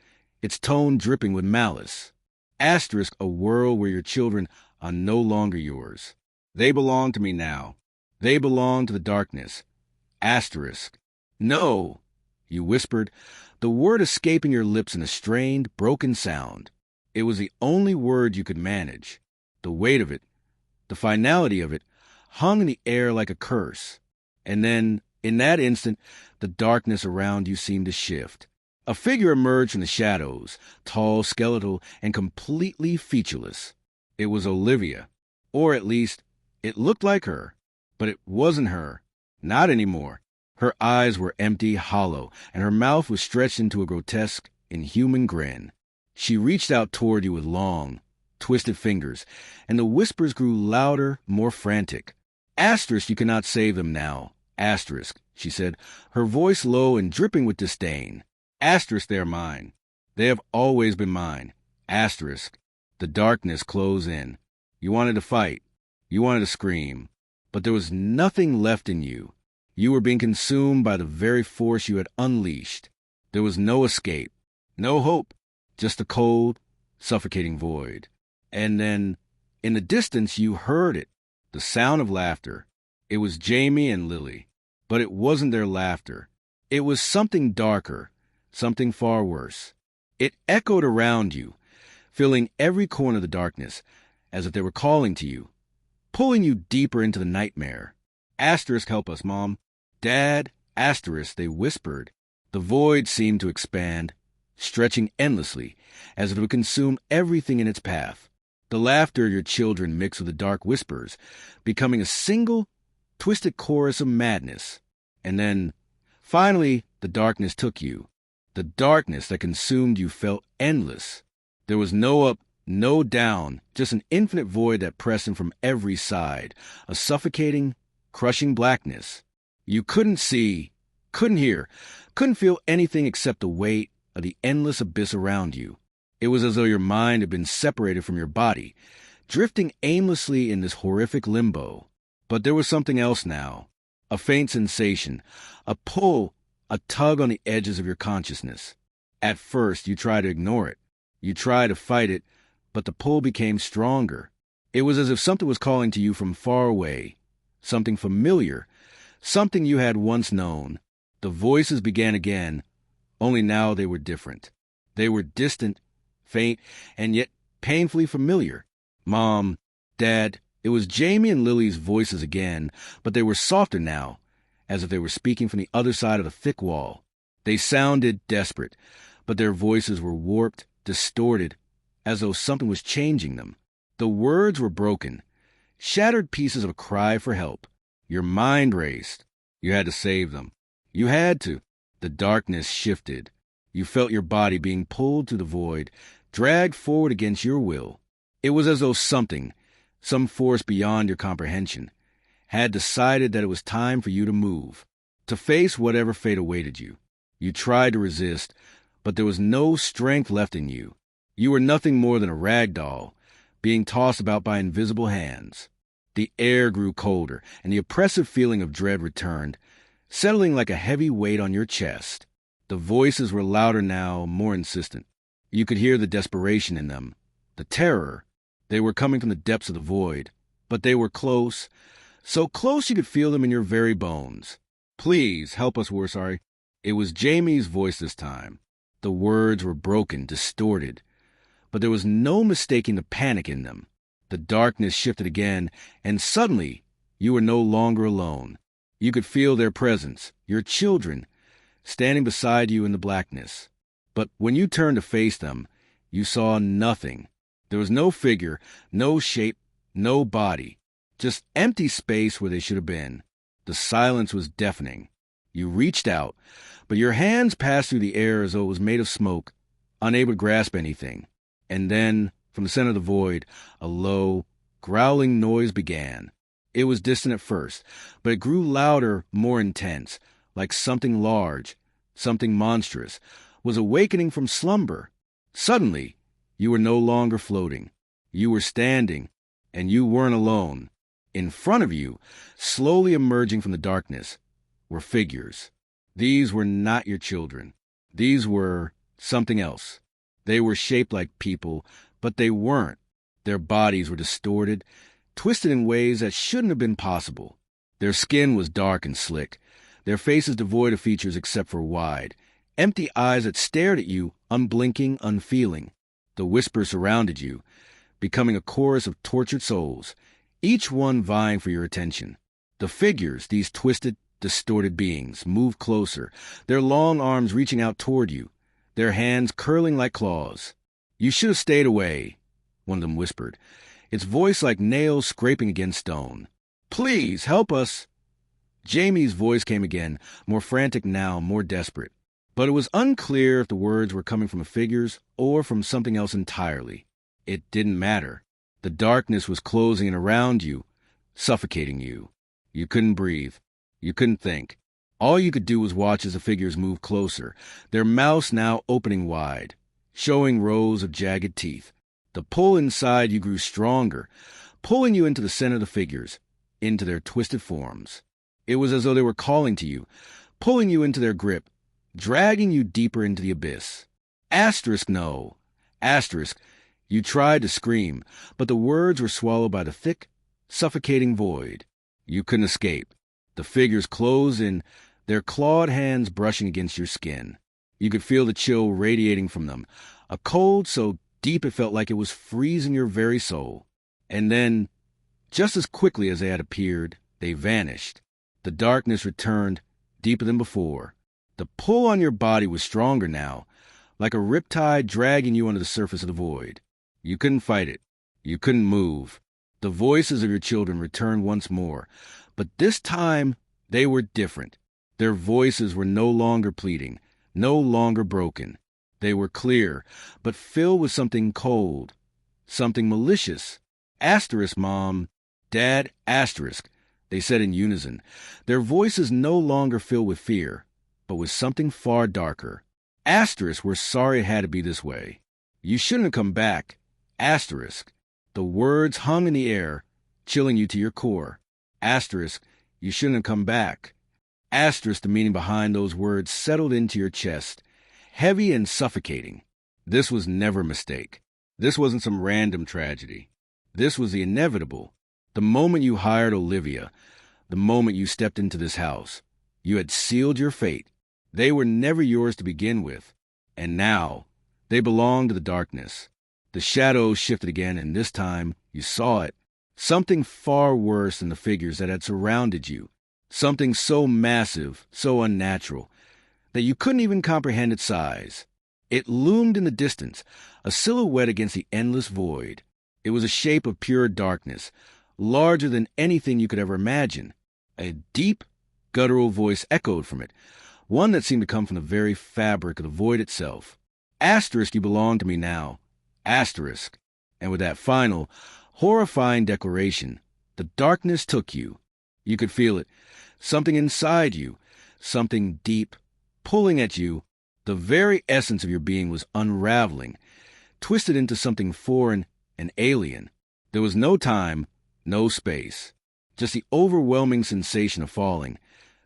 [SPEAKER 1] its tone dripping with malice. Asterisk, a world where your children are no longer yours. They belong to me now. They belong to the darkness. Asterisk. No, you whispered, the word escaping your lips in a strained, broken sound. It was the only word you could manage. The weight of it, the finality of it, hung in the air like a curse. And then, in that instant, the darkness around you seemed to shift. A figure emerged from the shadows, tall, skeletal, and completely featureless. It was Olivia. Or at least, it looked like her. But it wasn't her. Not anymore. Her eyes were empty, hollow, and her mouth was stretched into a grotesque, inhuman grin. She reached out toward you with long, twisted fingers, and the whispers grew louder, more frantic. Asterisk, you cannot save them now. Asterisk, she said, her voice low and dripping with disdain. Asterisk, they are mine. They have always been mine. Asterisk, the darkness closed in. You wanted to fight. You wanted to scream. But there was nothing left in you. You were being consumed by the very force you had unleashed. There was no escape, no hope, just a cold, suffocating void. And then, in the distance, you heard it, the sound of laughter. It was Jamie and Lily, but it wasn't their laughter. It was something darker, something far worse. It echoed around you, filling every corner of the darkness, as if they were calling to you, pulling you deeper into the nightmare. Asterisk, help us, Mom. Dad, asterisk, they whispered. The void seemed to expand, stretching endlessly, as if it would consume everything in its path. The laughter of your children mixed with the dark whispers, becoming a single, twisted chorus of madness. And then, Finally, the darkness took you. The darkness that consumed you felt endless. There was no up, no down, just an infinite void that pressed in from every side, a suffocating, crushing blackness. You couldn't see, couldn't hear, couldn't feel anything except the weight of the endless abyss around you. It was as though your mind had been separated from your body, drifting aimlessly in this horrific limbo. But there was something else now. A faint sensation, a pull, a tug on the edges of your consciousness. At first, you tried to ignore it. You tried to fight it, but the pull became stronger. It was as if something was calling to you from far away, something familiar, something you had once known. The voices began again, only now they were different. They were distant, faint, and yet painfully familiar. Mom, Dad, it was Jamie and Lily's voices again, but they were softer now, as if they were speaking from the other side of the thick wall. They sounded desperate, but their voices were warped, distorted, as though something was changing them. The words were broken, shattered pieces of a cry for help. Your mind raced. You had to save them. You had to. The darkness shifted. You felt your body being pulled to the void, dragged forward against your will. It was as though something, some force beyond your comprehension, had decided that it was time for you to move, to face whatever fate awaited you. You tried to resist, but there was no strength left in you. You were nothing more than a rag doll, being tossed about by invisible hands. The air grew colder, and the oppressive feeling of dread returned, settling like a heavy weight on your chest. The voices were louder now, more insistent. You could hear the desperation in them, the terror. They were coming from the depths of the void, but they were close, so close you could feel them in your very bones. Please, help us, we're sorry. It was Jamie's voice this time. The words were broken, distorted, but there was no mistaking the panic in them. The darkness shifted again, and suddenly you were no longer alone. You could feel their presence, your children, standing beside you in the blackness. But when you turned to face them, you saw nothing. There was no figure, no shape, no body, just empty space where they should have been. The silence was deafening. You reached out, but your hands passed through the air as though it was made of smoke, unable to grasp anything. And then, from the center of the void, a low, growling noise began. It was distant at first, but it grew louder, more intense, like something large, something monstrous, was awakening from slumber. Suddenly, you were no longer floating. You were standing, and you weren't alone. In front of you, slowly emerging from the darkness, were figures. These were not your children. These were something else. They were shaped like people, but they weren't. Their bodies were distorted, twisted in ways that shouldn't have been possible. Their skin was dark and slick, their faces devoid of features except for wide, empty eyes that stared at you, unblinking, unfeeling. The whispers surrounded you, becoming a chorus of tortured souls, each one vying for your attention. The figures, these twisted, distorted beings, moved closer, their long arms reaching out toward you, their hands curling like claws. "You should have stayed away," one of them whispered, its voice like nails scraping against stone. "Please, help us." Jamie's voice came again, more frantic now, more desperate. But it was unclear if the words were coming from the figures or from something else entirely. It didn't matter. The darkness was closing in around you, suffocating you. You couldn't breathe. You couldn't think. All you could do was watch as the figures moved closer, their mouths now opening wide, showing rows of jagged teeth. The pull inside you grew stronger, pulling you into the center of the figures, into their twisted forms. It was as though they were calling to you, pulling you into their grip, dragging you deeper into the abyss. Asterisk no. Asterisk. You tried to scream, but the words were swallowed by the thick, suffocating void. You couldn't escape. The figures closed in, their clawed hands brushing against your skin. You could feel the chill radiating from them, a cold so deep it felt like it was freezing your very soul. And then, just as quickly as they had appeared, they vanished. The darkness returned, deeper than before. The pull on your body was stronger now, like a riptide dragging you under the surface of the void. You couldn't fight it. You couldn't move. The voices of your children returned once more, but this time they were different. Their voices were no longer pleading, no longer broken. They were clear, but filled with something cold, something malicious. Asterisk, Mom. Dad, asterisk, they said in unison. Their voices no longer filled with fear, but with something far darker. Asterisk, we're sorry it had to be this way. You shouldn't have come back. Asterisk. The words hung in the air, chilling you to your core. Asterisk, you shouldn't have come back. Asterisk, the meaning behind those words settled into your chest, heavy and suffocating. This was never a mistake. This wasn't some random tragedy. This was the inevitable. The moment you hired Olivia, the moment you stepped into this house, you had sealed your fate. They were never yours to begin with. And now, they belonged to the darkness. The shadows shifted again, and this time, you saw it. Something far worse than the figures that had surrounded you. Something so massive, so unnatural, that you couldn't even comprehend its size. It loomed in the distance, a silhouette against the endless void. It was a shape of pure darkness, larger than anything you could ever imagine. A deep, guttural voice echoed from it, one that seemed to come from the very fabric of the void itself. Asterisk, you belong to me now. Asterisk. And with that final, horrifying declaration, the darkness took you. You could feel it. Something inside you, something deep, pulling at you. The very essence of your being was unraveling, twisted into something foreign and alien. There was no time, no space, just the overwhelming sensation of falling,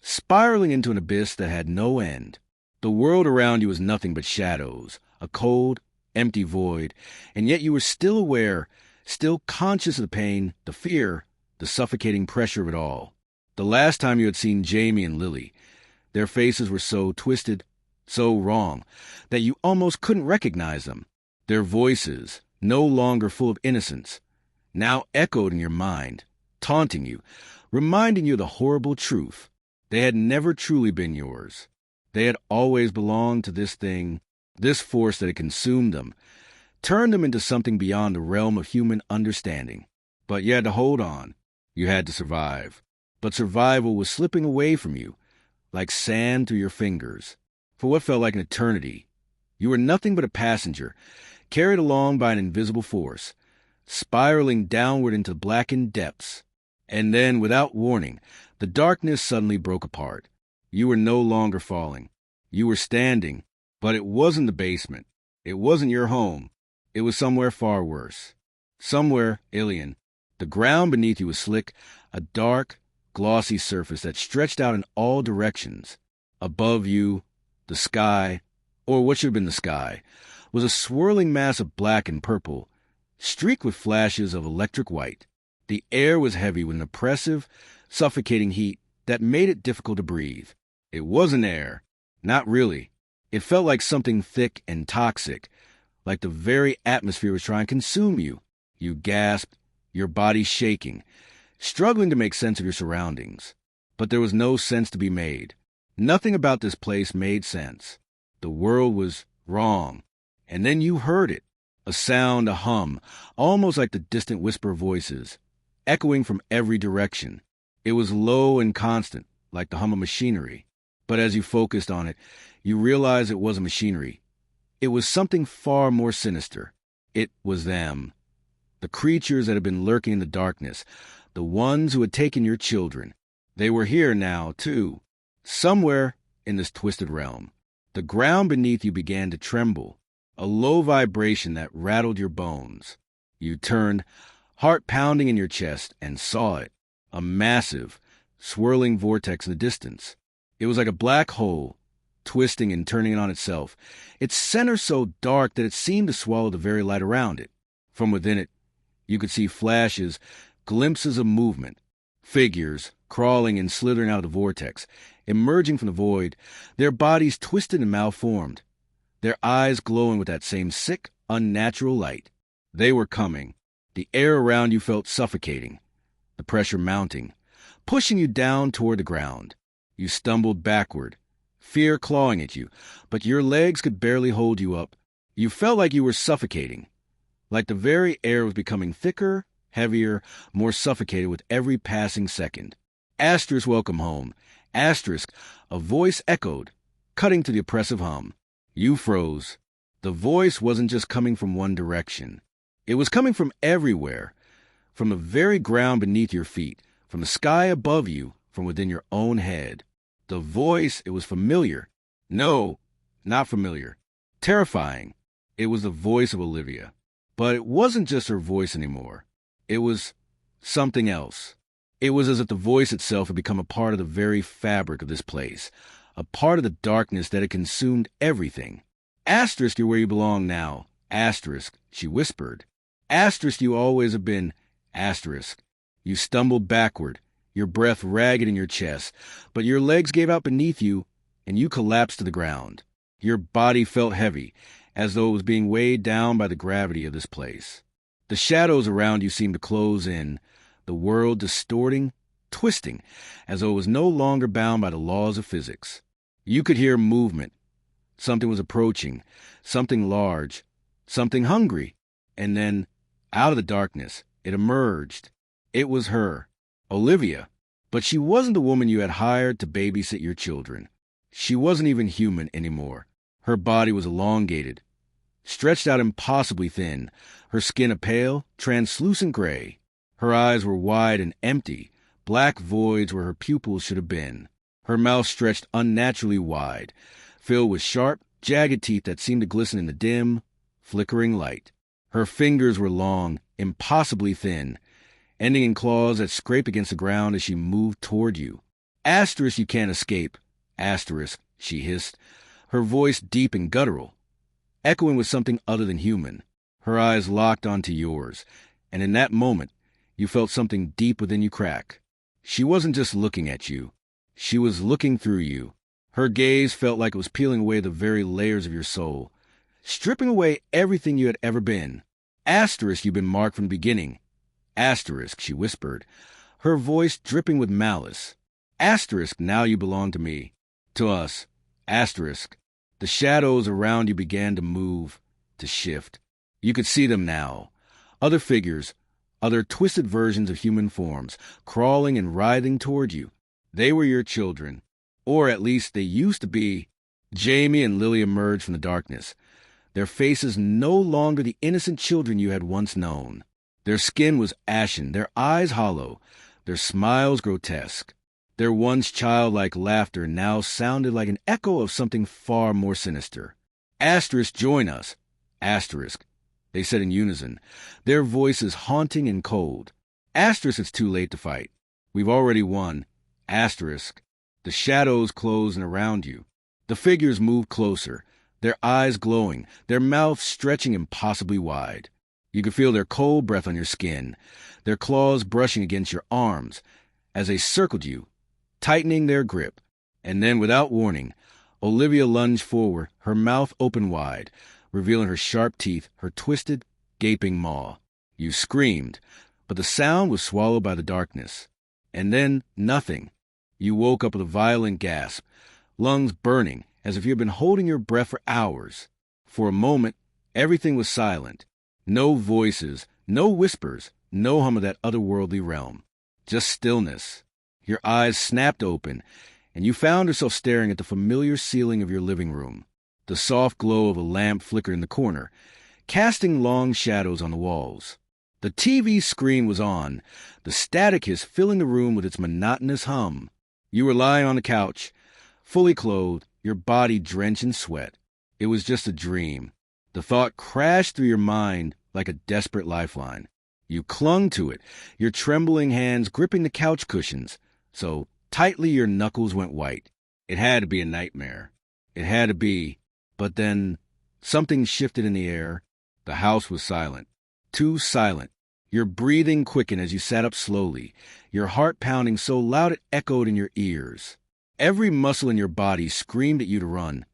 [SPEAKER 1] spiraling into an abyss that had no end. The world around you was nothing but shadows, a cold, empty void, and yet you were still aware, still conscious of the pain, the fear, the suffocating pressure of it all. The last time you had seen Jamie and Lily, their faces were so twisted, so wrong, that you almost couldn't recognize them. Their voices, no longer full of innocence, now echoed in your mind, taunting you, reminding you of the horrible truth. They had never truly been yours. They had always belonged to this thing, this force that had consumed them, turned them into something beyond the realm of human understanding. But you had to hold on. You had to survive. But survival was slipping away from you, like sand through your fingers. For what felt like an eternity, you were nothing but a passenger, carried along by an invisible force, spiraling downward into blackened depths. And then, without warning, the darkness suddenly broke apart. You were no longer falling. You were standing, but it wasn't the basement. It wasn't your home. It was somewhere far worse. Somewhere alien. The ground beneath you was slick, a dark, glossy surface that stretched out in all directions. Above you, the sky, or what should have been the sky, was a swirling mass of black and purple, streaked with flashes of electric white. The air was heavy with an oppressive, suffocating heat that made it difficult to breathe. It wasn't air. Not really. It felt like something thick and toxic, like the very atmosphere was trying to consume you. You gasped, your body shaking, struggling to make sense of your surroundings. But there was no sense to be made. Nothing about this place made sense. The world was wrong. And then you heard it. A sound, a hum, almost like the distant whisper of voices, echoing from every direction. It was low and constant, like the hum of machinery. But as you focused on it, you realized it wasn't machinery. It was something far more sinister. It was them. The creatures that had been lurking in the darkness, the ones who had taken your children. They were here now, too, somewhere in this twisted realm. The ground beneath you began to tremble, a low vibration that rattled your bones. You turned, heart pounding in your chest, and saw it, a massive, swirling vortex in the distance. It was like a black hole, twisting and turning on itself, its center so dark that it seemed to swallow the very light around it. From within it, you could see flashes, glimpses of movement, figures crawling and slithering out of the vortex, emerging from the void, their bodies twisted and malformed, their eyes glowing with that same sick, unnatural light. They were coming. The air around you felt suffocating, the pressure mounting, pushing you down toward the ground. You stumbled backward, fear clawing at you, but your legs could barely hold you up. You felt like you were suffocating, like the very air was becoming thicker, heavier, more suffocated with every passing second. Asterisk, welcome home. Asterisk, a voice echoed, cutting to the oppressive hum. You froze. The voice wasn't just coming from one direction. It was coming from everywhere, from the very ground beneath your feet, from the sky above you, from within your own head. The voice, it was familiar. No, not familiar. Terrifying. It was the voice of Olivia. But it wasn't just her voice anymore. It was something else. It was as if the voice itself had become a part of the very fabric of this place, a part of the darkness that had consumed everything. Asterisk, you're where you belong now. Asterisk, she whispered. Asterisk, you always have been. Asterisk. You stumbled backward, your breath ragged in your chest, but your legs gave out beneath you, and you collapsed to the ground. Your body felt heavy, as though it was being weighed down by the gravity of this place. The shadows around you seemed to close in, the world distorting, twisting, as though it was no longer bound by the laws of physics. You could hear movement. Something was approaching, something large, something hungry. And then, out of the darkness, it emerged. It was her, Olivia. But she wasn't the woman you had hired to babysit your children. She wasn't even human anymore. Her body was elongated, stretched out impossibly thin, her skin a pale, translucent gray. Her eyes were wide and empty, black voids where her pupils should have been. Her mouth stretched unnaturally wide, filled with sharp, jagged teeth that seemed to glisten in the dim, flickering light. Her fingers were long, impossibly thin, ending in claws that scraped against the ground as she moved toward you. Asterisk, you can't escape. Asterisk, she hissed, her voice deep and guttural, echoing with something other than human. Her eyes locked onto yours, and in that moment, you felt something deep within you crack. She wasn't just looking at you. She was looking through you. Her gaze felt like it was peeling away the very layers of your soul, stripping away everything you had ever been. Asterisk, you've been marked from the beginning. Asterisk, she whispered, her voice dripping with malice. Asterisk, now you belong to me. To us. Asterisk. The shadows around you began to move, to shift. You could see them now. Other figures, other twisted versions of human forms, crawling and writhing toward you. They were your children. Or at least they used to be. Jamie and Lily emerged from the darkness, their faces no longer the innocent children you had once known. Their skin was ashen, their eyes hollow, their smiles grotesque. Their once childlike laughter now sounded like an echo of something far more sinister. Asterisk, join us. Asterisk, they said in unison, their voices haunting and cold. Asterisk, it's too late to fight. We've already won. Asterisk. The shadows closed in around you. The figures moved closer, their eyes glowing, their mouths stretching impossibly wide. You could feel their cold breath on your skin, their claws brushing against your arms as they circled you, tightening their grip. And then, without warning, Olivia lunged forward, her mouth open wide, revealing her sharp teeth, her twisted, gaping maw. You screamed, but the sound was swallowed by the darkness. And then, nothing. You woke up with a violent gasp, lungs burning, as if you had been holding your breath for hours. For a moment, everything was silent. No voices, no whispers, no hum of that otherworldly realm. Just stillness. Your eyes snapped open, and you found yourself staring at the familiar ceiling of your living room. The soft glow of a lamp flickered in the corner, casting long shadows on the walls. The TV screen was on, the static hiss filling the room with its monotonous hum. You were lying on the couch, fully clothed, your body drenched in sweat. It was just a dream. The thought crashed through your mind like a desperate lifeline. You clung to it, your trembling hands gripping the couch cushions, so tightly your knuckles went white. It had to be a nightmare. It had to be. But then something shifted in the air. The house was silent. Too silent. Your breathing quickened as you sat up slowly, your heart pounding so loud it echoed in your ears. Every muscle in your body screamed at you to run,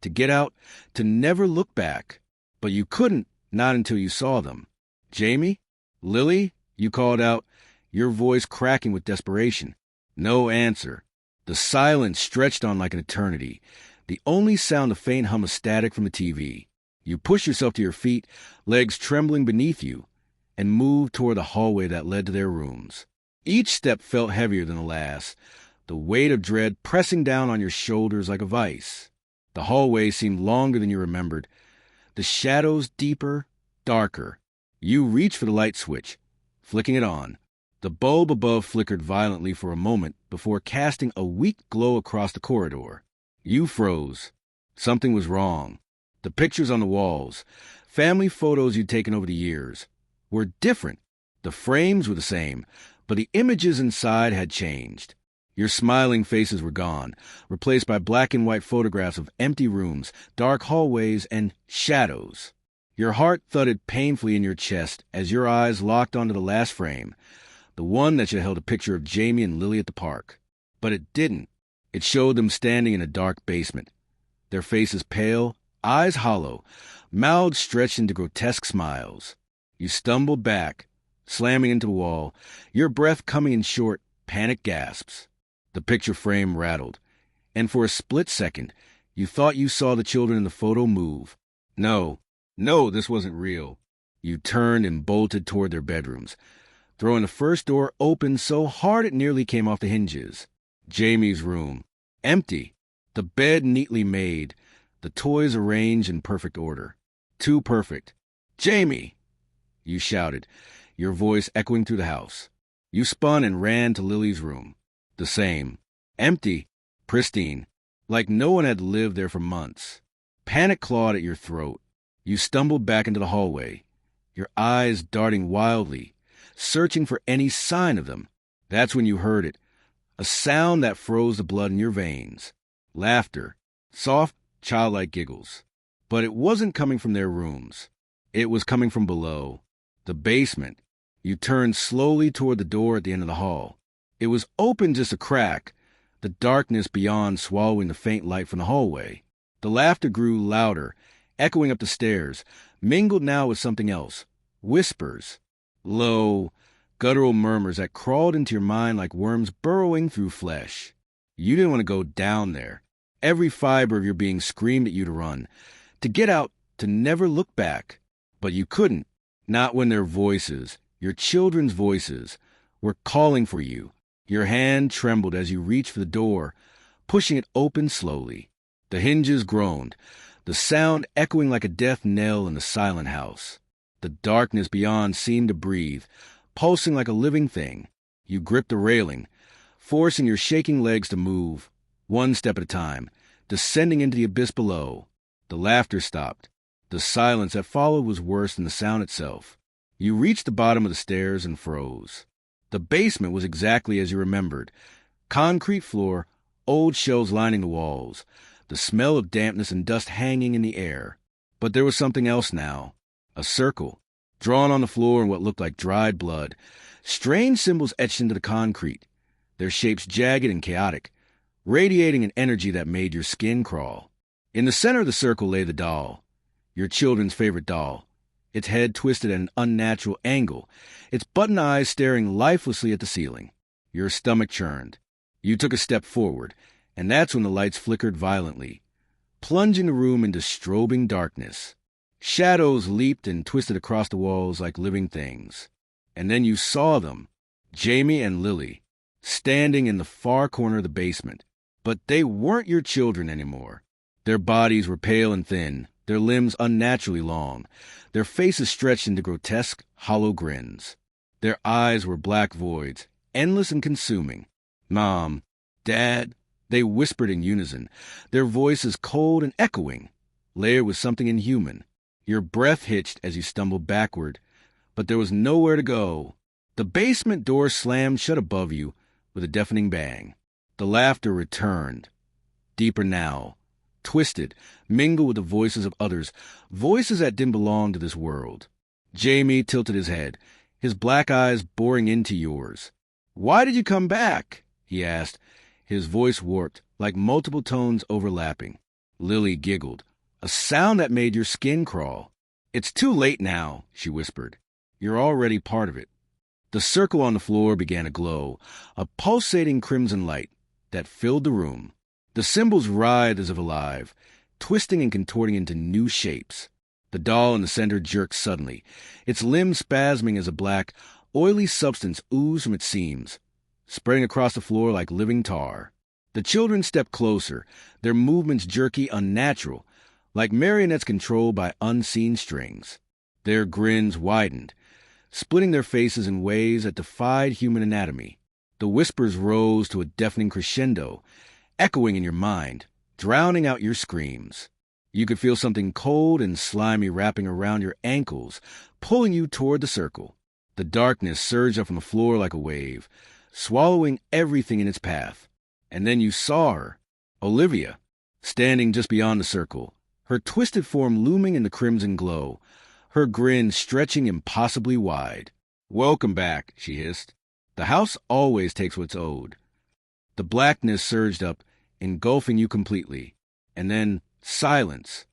[SPEAKER 1] to get out, to never look back. But you couldn't, not until you saw them. Jamie? Lily? You called out, your voice cracking with desperation. No answer. The silence stretched on like an eternity, the only sound a faint hum of static from the TV. You pushed yourself to your feet, legs trembling beneath you, and moved toward the hallway that led to their rooms. Each step felt heavier than the last, the weight of dread pressing down on your shoulders like a vice. The hallway seemed longer than you remembered, the shadows deeper, darker. You reached for the light switch, flicking it on. The bulb above flickered violently for a moment before casting a weak glow across the corridor. You froze. Something was wrong. The pictures on the walls, family photos you'd taken over the years, were different. The frames were the same, but the images inside had changed. Your smiling faces were gone, replaced by black and white photographs of empty rooms, dark hallways, and shadows. Your heart thudded painfully in your chest as your eyes locked onto the last frame, the one that should have held a picture of Jamie and Lily at the park. But it didn't. It showed them standing in a dark basement, their faces pale, eyes hollow, mouths stretched into grotesque smiles. You stumbled back, slamming into the wall, your breath coming in short, panicked gasps. The picture frame rattled, and for a split second, you thought you saw the children in the photo move. No, this wasn't real. You turned and bolted toward their bedrooms, throwing the first door open so hard it nearly came off the hinges. Jamie's room, empty, the bed neatly made, the toys arranged in perfect order. Too perfect. "Jamie!" you shouted, your voice echoing through the house. You spun and ran to Lily's room. The same. Empty, pristine, like no one had lived there for months. Panic clawed at your throat. You stumbled back into the hallway, your eyes darting wildly, searching for any sign of them. That's when you heard it, a sound that froze the blood in your veins. Laughter, soft, childlike giggles. But it wasn't coming from their rooms. It was coming from below, the basement. You turned slowly toward the door at the end of the hall. It was open just a crack, the darkness beyond swallowing the faint light from the hallway. The laughter grew louder, echoing up the stairs, mingled now with something else. Whispers. Low, guttural murmurs that crawled into your mind like worms burrowing through flesh. You didn't want to go down there. Every fiber of your being screamed at you to run, to get out, to never look back. But you couldn't, not when their voices, your children's voices, were calling for you. Your hand trembled as you reached for the door, pushing it open slowly. The hinges groaned, the sound echoing like a death knell in the silent house. The darkness beyond seemed to breathe, pulsing like a living thing. You gripped the railing, forcing your shaking legs to move, one step at a time, descending into the abyss below. The laughter stopped. The silence that followed was worse than the sound itself. You reached the bottom of the stairs and froze. The basement was exactly as you remembered. Concrete floor, old shelves lining the walls, the smell of dampness and dust hanging in the air. But there was something else now. A circle, drawn on the floor in what looked like dried blood. Strange symbols etched into the concrete, their shapes jagged and chaotic, radiating an energy that made your skin crawl. In the center of the circle lay the doll, your children's favorite doll, its head twisted at an unnatural angle, its button eyes staring lifelessly at the ceiling. Your stomach churned. You took a step forward, and that's when the lights flickered violently, plunging the room into strobing darkness. Shadows leaped and twisted across the walls like living things. And then you saw them, Jamie and Lily, standing in the far corner of the basement. But they weren't your children anymore. Their bodies were pale and thin, their limbs unnaturally long, their faces stretched into grotesque, hollow grins. Their eyes were black voids, endless and consuming. "Mom, Dad," they whispered in unison, their voices cold and echoing, layered with something inhuman. Your breath hitched as you stumbled backward, but there was nowhere to go. The basement door slammed shut above you with a deafening bang. The laughter returned, deeper now, twisted, mingled with the voices of others, voices that didn't belong to this world. Jamie tilted his head, his black eyes boring into yours. "Why did you come back?" he asked, his voice warped, like multiple tones overlapping. Lily giggled, a sound that made your skin crawl. "It's too late now," she whispered. "You're already part of it." The circle on the floor began to glow, a pulsating crimson light that filled the room. The symbols writhed as if alive, twisting and contorting into new shapes. The doll in the center jerked suddenly, its limbs spasming as a black, oily substance oozed from its seams, spreading across the floor like living tar. The children stepped closer, their movements jerky, unnatural, like marionettes controlled by unseen strings. Their grins widened, splitting their faces in ways that defied human anatomy. The whispers rose to a deafening crescendo, echoing in your mind, drowning out your screams. You could feel something cold and slimy wrapping around your ankles, pulling you toward the circle. The darkness surged up from the floor like a wave, swallowing everything in its path. And then you saw her, Olivia, standing just beyond the circle, her twisted form looming in the crimson glow, her grin stretching impossibly wide. "Welcome back," she hissed. "The house always takes what's owed." The blackness surged up, engulfing you completely. And then silence.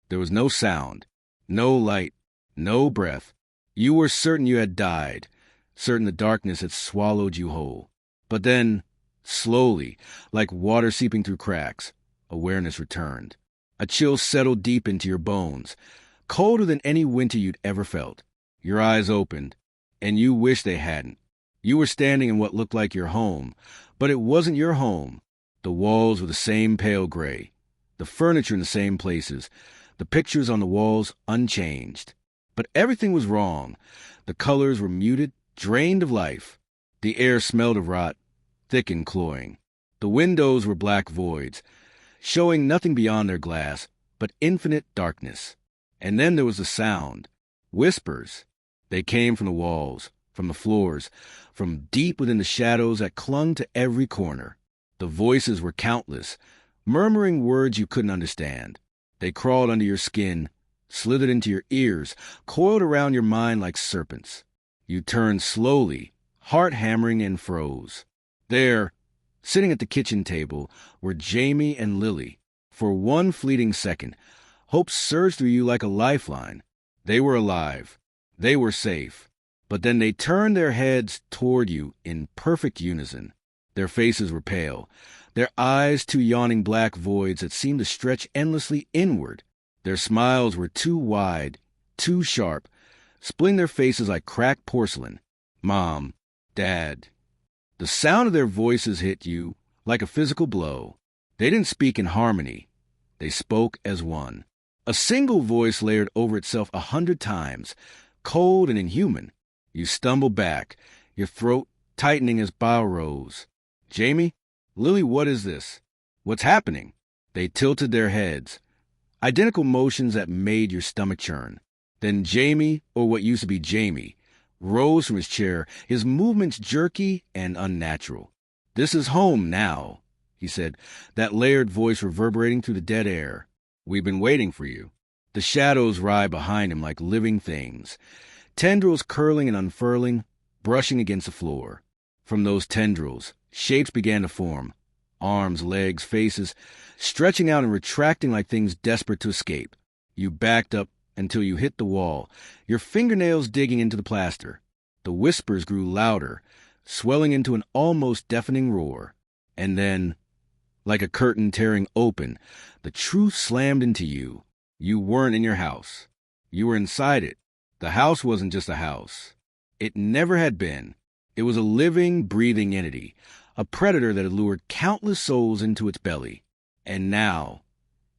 [SPEAKER 1] There was no sound, no light, no breath. You were certain you had died, certain the darkness had swallowed you whole. But then, slowly, like water seeping through cracks, awareness returned. A chill settled deep into your bones, colder than any winter you'd ever felt. Your eyes opened, and you wished they hadn't. You were standing in what looked like your home, but it wasn't your home. The walls were the same pale gray, the furniture in the same places, the pictures on the walls unchanged. But everything was wrong. The colors were muted, drained of life. The air smelled of rot, thick and cloying. The windows were black voids, showing nothing beyond their glass, but infinite darkness. And then there was the sound. Whispers. They came from the walls, from the floors, from deep within the shadows that clung to every corner. The voices were countless, murmuring words you couldn't understand. They crawled under your skin, slithered into your ears, coiled around your mind like serpents. You turned slowly, heart hammering, and froze. There, sitting at the kitchen table, were Jamie and Lily. For one fleeting second, hope surged through you like a lifeline. They were alive. They were safe. But then they turned their heads toward you in perfect unison. Their faces were pale, their eyes two yawning black voids that seemed to stretch endlessly inward. Their smiles were too wide, too sharp, splitting their faces like cracked porcelain. Mom, Dad. The sound of their voices hit you like a physical blow. They didn't speak in harmony. They spoke as one. A single voice layered over itself 100 times, cold and inhuman. You stumbled back, your throat tightening as bile rose. "Jamie? Lily, what is this? What's happening?" They tilted their heads, identical motions that made your stomach churn. Then Jamie, or what used to be Jamie, rose from his chair, his movements jerky and unnatural. "This is home now," he said, that layered voice reverberating through the dead air. "We've been waiting for you." The shadows writhed behind him like living things, tendrils curling and unfurling, brushing against the floor. From those tendrils, shapes began to form, arms, legs, faces, stretching out and retracting like things desperate to escape. You backed up until you hit the wall, your fingernails digging into the plaster. The whispers grew louder, swelling into an almost deafening roar. And then, like a curtain tearing open, the truth slammed into you. You weren't in your house. You were inside it. The house wasn't just a house. It never had been. It was a living, breathing entity, a predator that had lured countless souls into its belly. And now,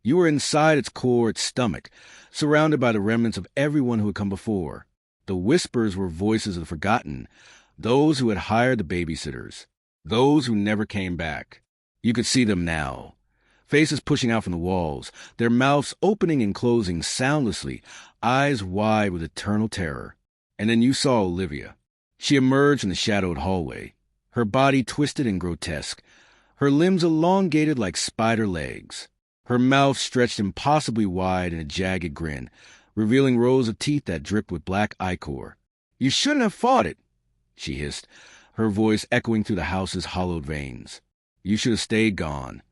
[SPEAKER 1] you were inside its core, its stomach, surrounded by the remnants of everyone who had come before. The whispers were voices of the forgotten, those who had hired the babysitters, those who never came back. You could see them now, faces pushing out from the walls, their mouths opening and closing soundlessly, eyes wide with eternal terror. And then you saw Olivia. She emerged from the shadowed hallway, her body twisted and grotesque, her limbs elongated like spider legs, her mouth stretched impossibly wide in a jagged grin, revealing rows of teeth that dripped with black ichor. "You shouldn't have fought it," she hissed, her voice echoing through the house's hollowed veins. "You should have stayed gone."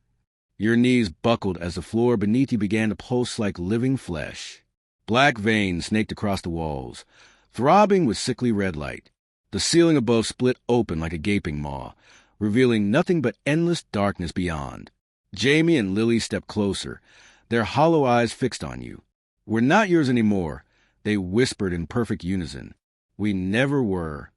[SPEAKER 1] Your knees buckled as the floor beneath you began to pulse like living flesh. Black veins snaked across the walls, throbbing with sickly red light. The ceiling above split open like a gaping maw, revealing nothing but endless darkness beyond. Jamie and Lily stepped closer, their hollow eyes fixed on you. "We're not yours anymore," they whispered in perfect unison. "We never were."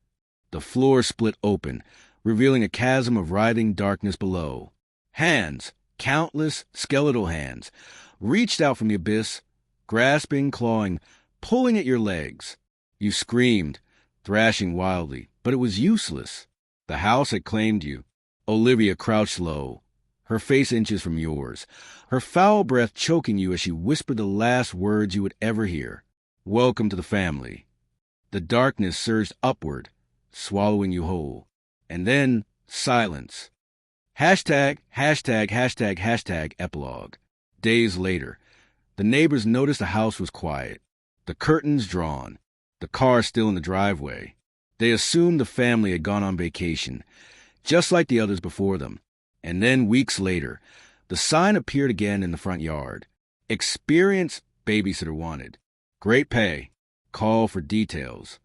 [SPEAKER 1] The floor split open, revealing a chasm of writhing darkness below. Hands, countless skeletal hands, reached out from the abyss, grasping, clawing, pulling at your legs. You screamed, thrashing wildly, but it was useless. The house had claimed you. Olivia crouched low, her face inches from yours, her foul breath choking you as she whispered the last words you would ever hear. Welcome to the family. The darkness surged upward, swallowing you whole. And then, silence. Hashtag, hashtag, hashtag, hashtag, epilogue. Days later, the neighbors noticed the house was quiet, the curtains drawn, the car still in the driveway. They assumed the family had gone on vacation, just like the others before them. And then, weeks later, the sign appeared again in the front yard. Experienced babysitter wanted. Great pay. Call for details.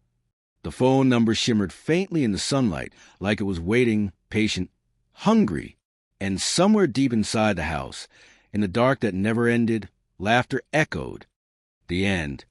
[SPEAKER 1] The phone number shimmered faintly in the sunlight, like it was waiting, patient, hungry. And somewhere deep inside the house, in the dark that never ended, laughter echoed. The end.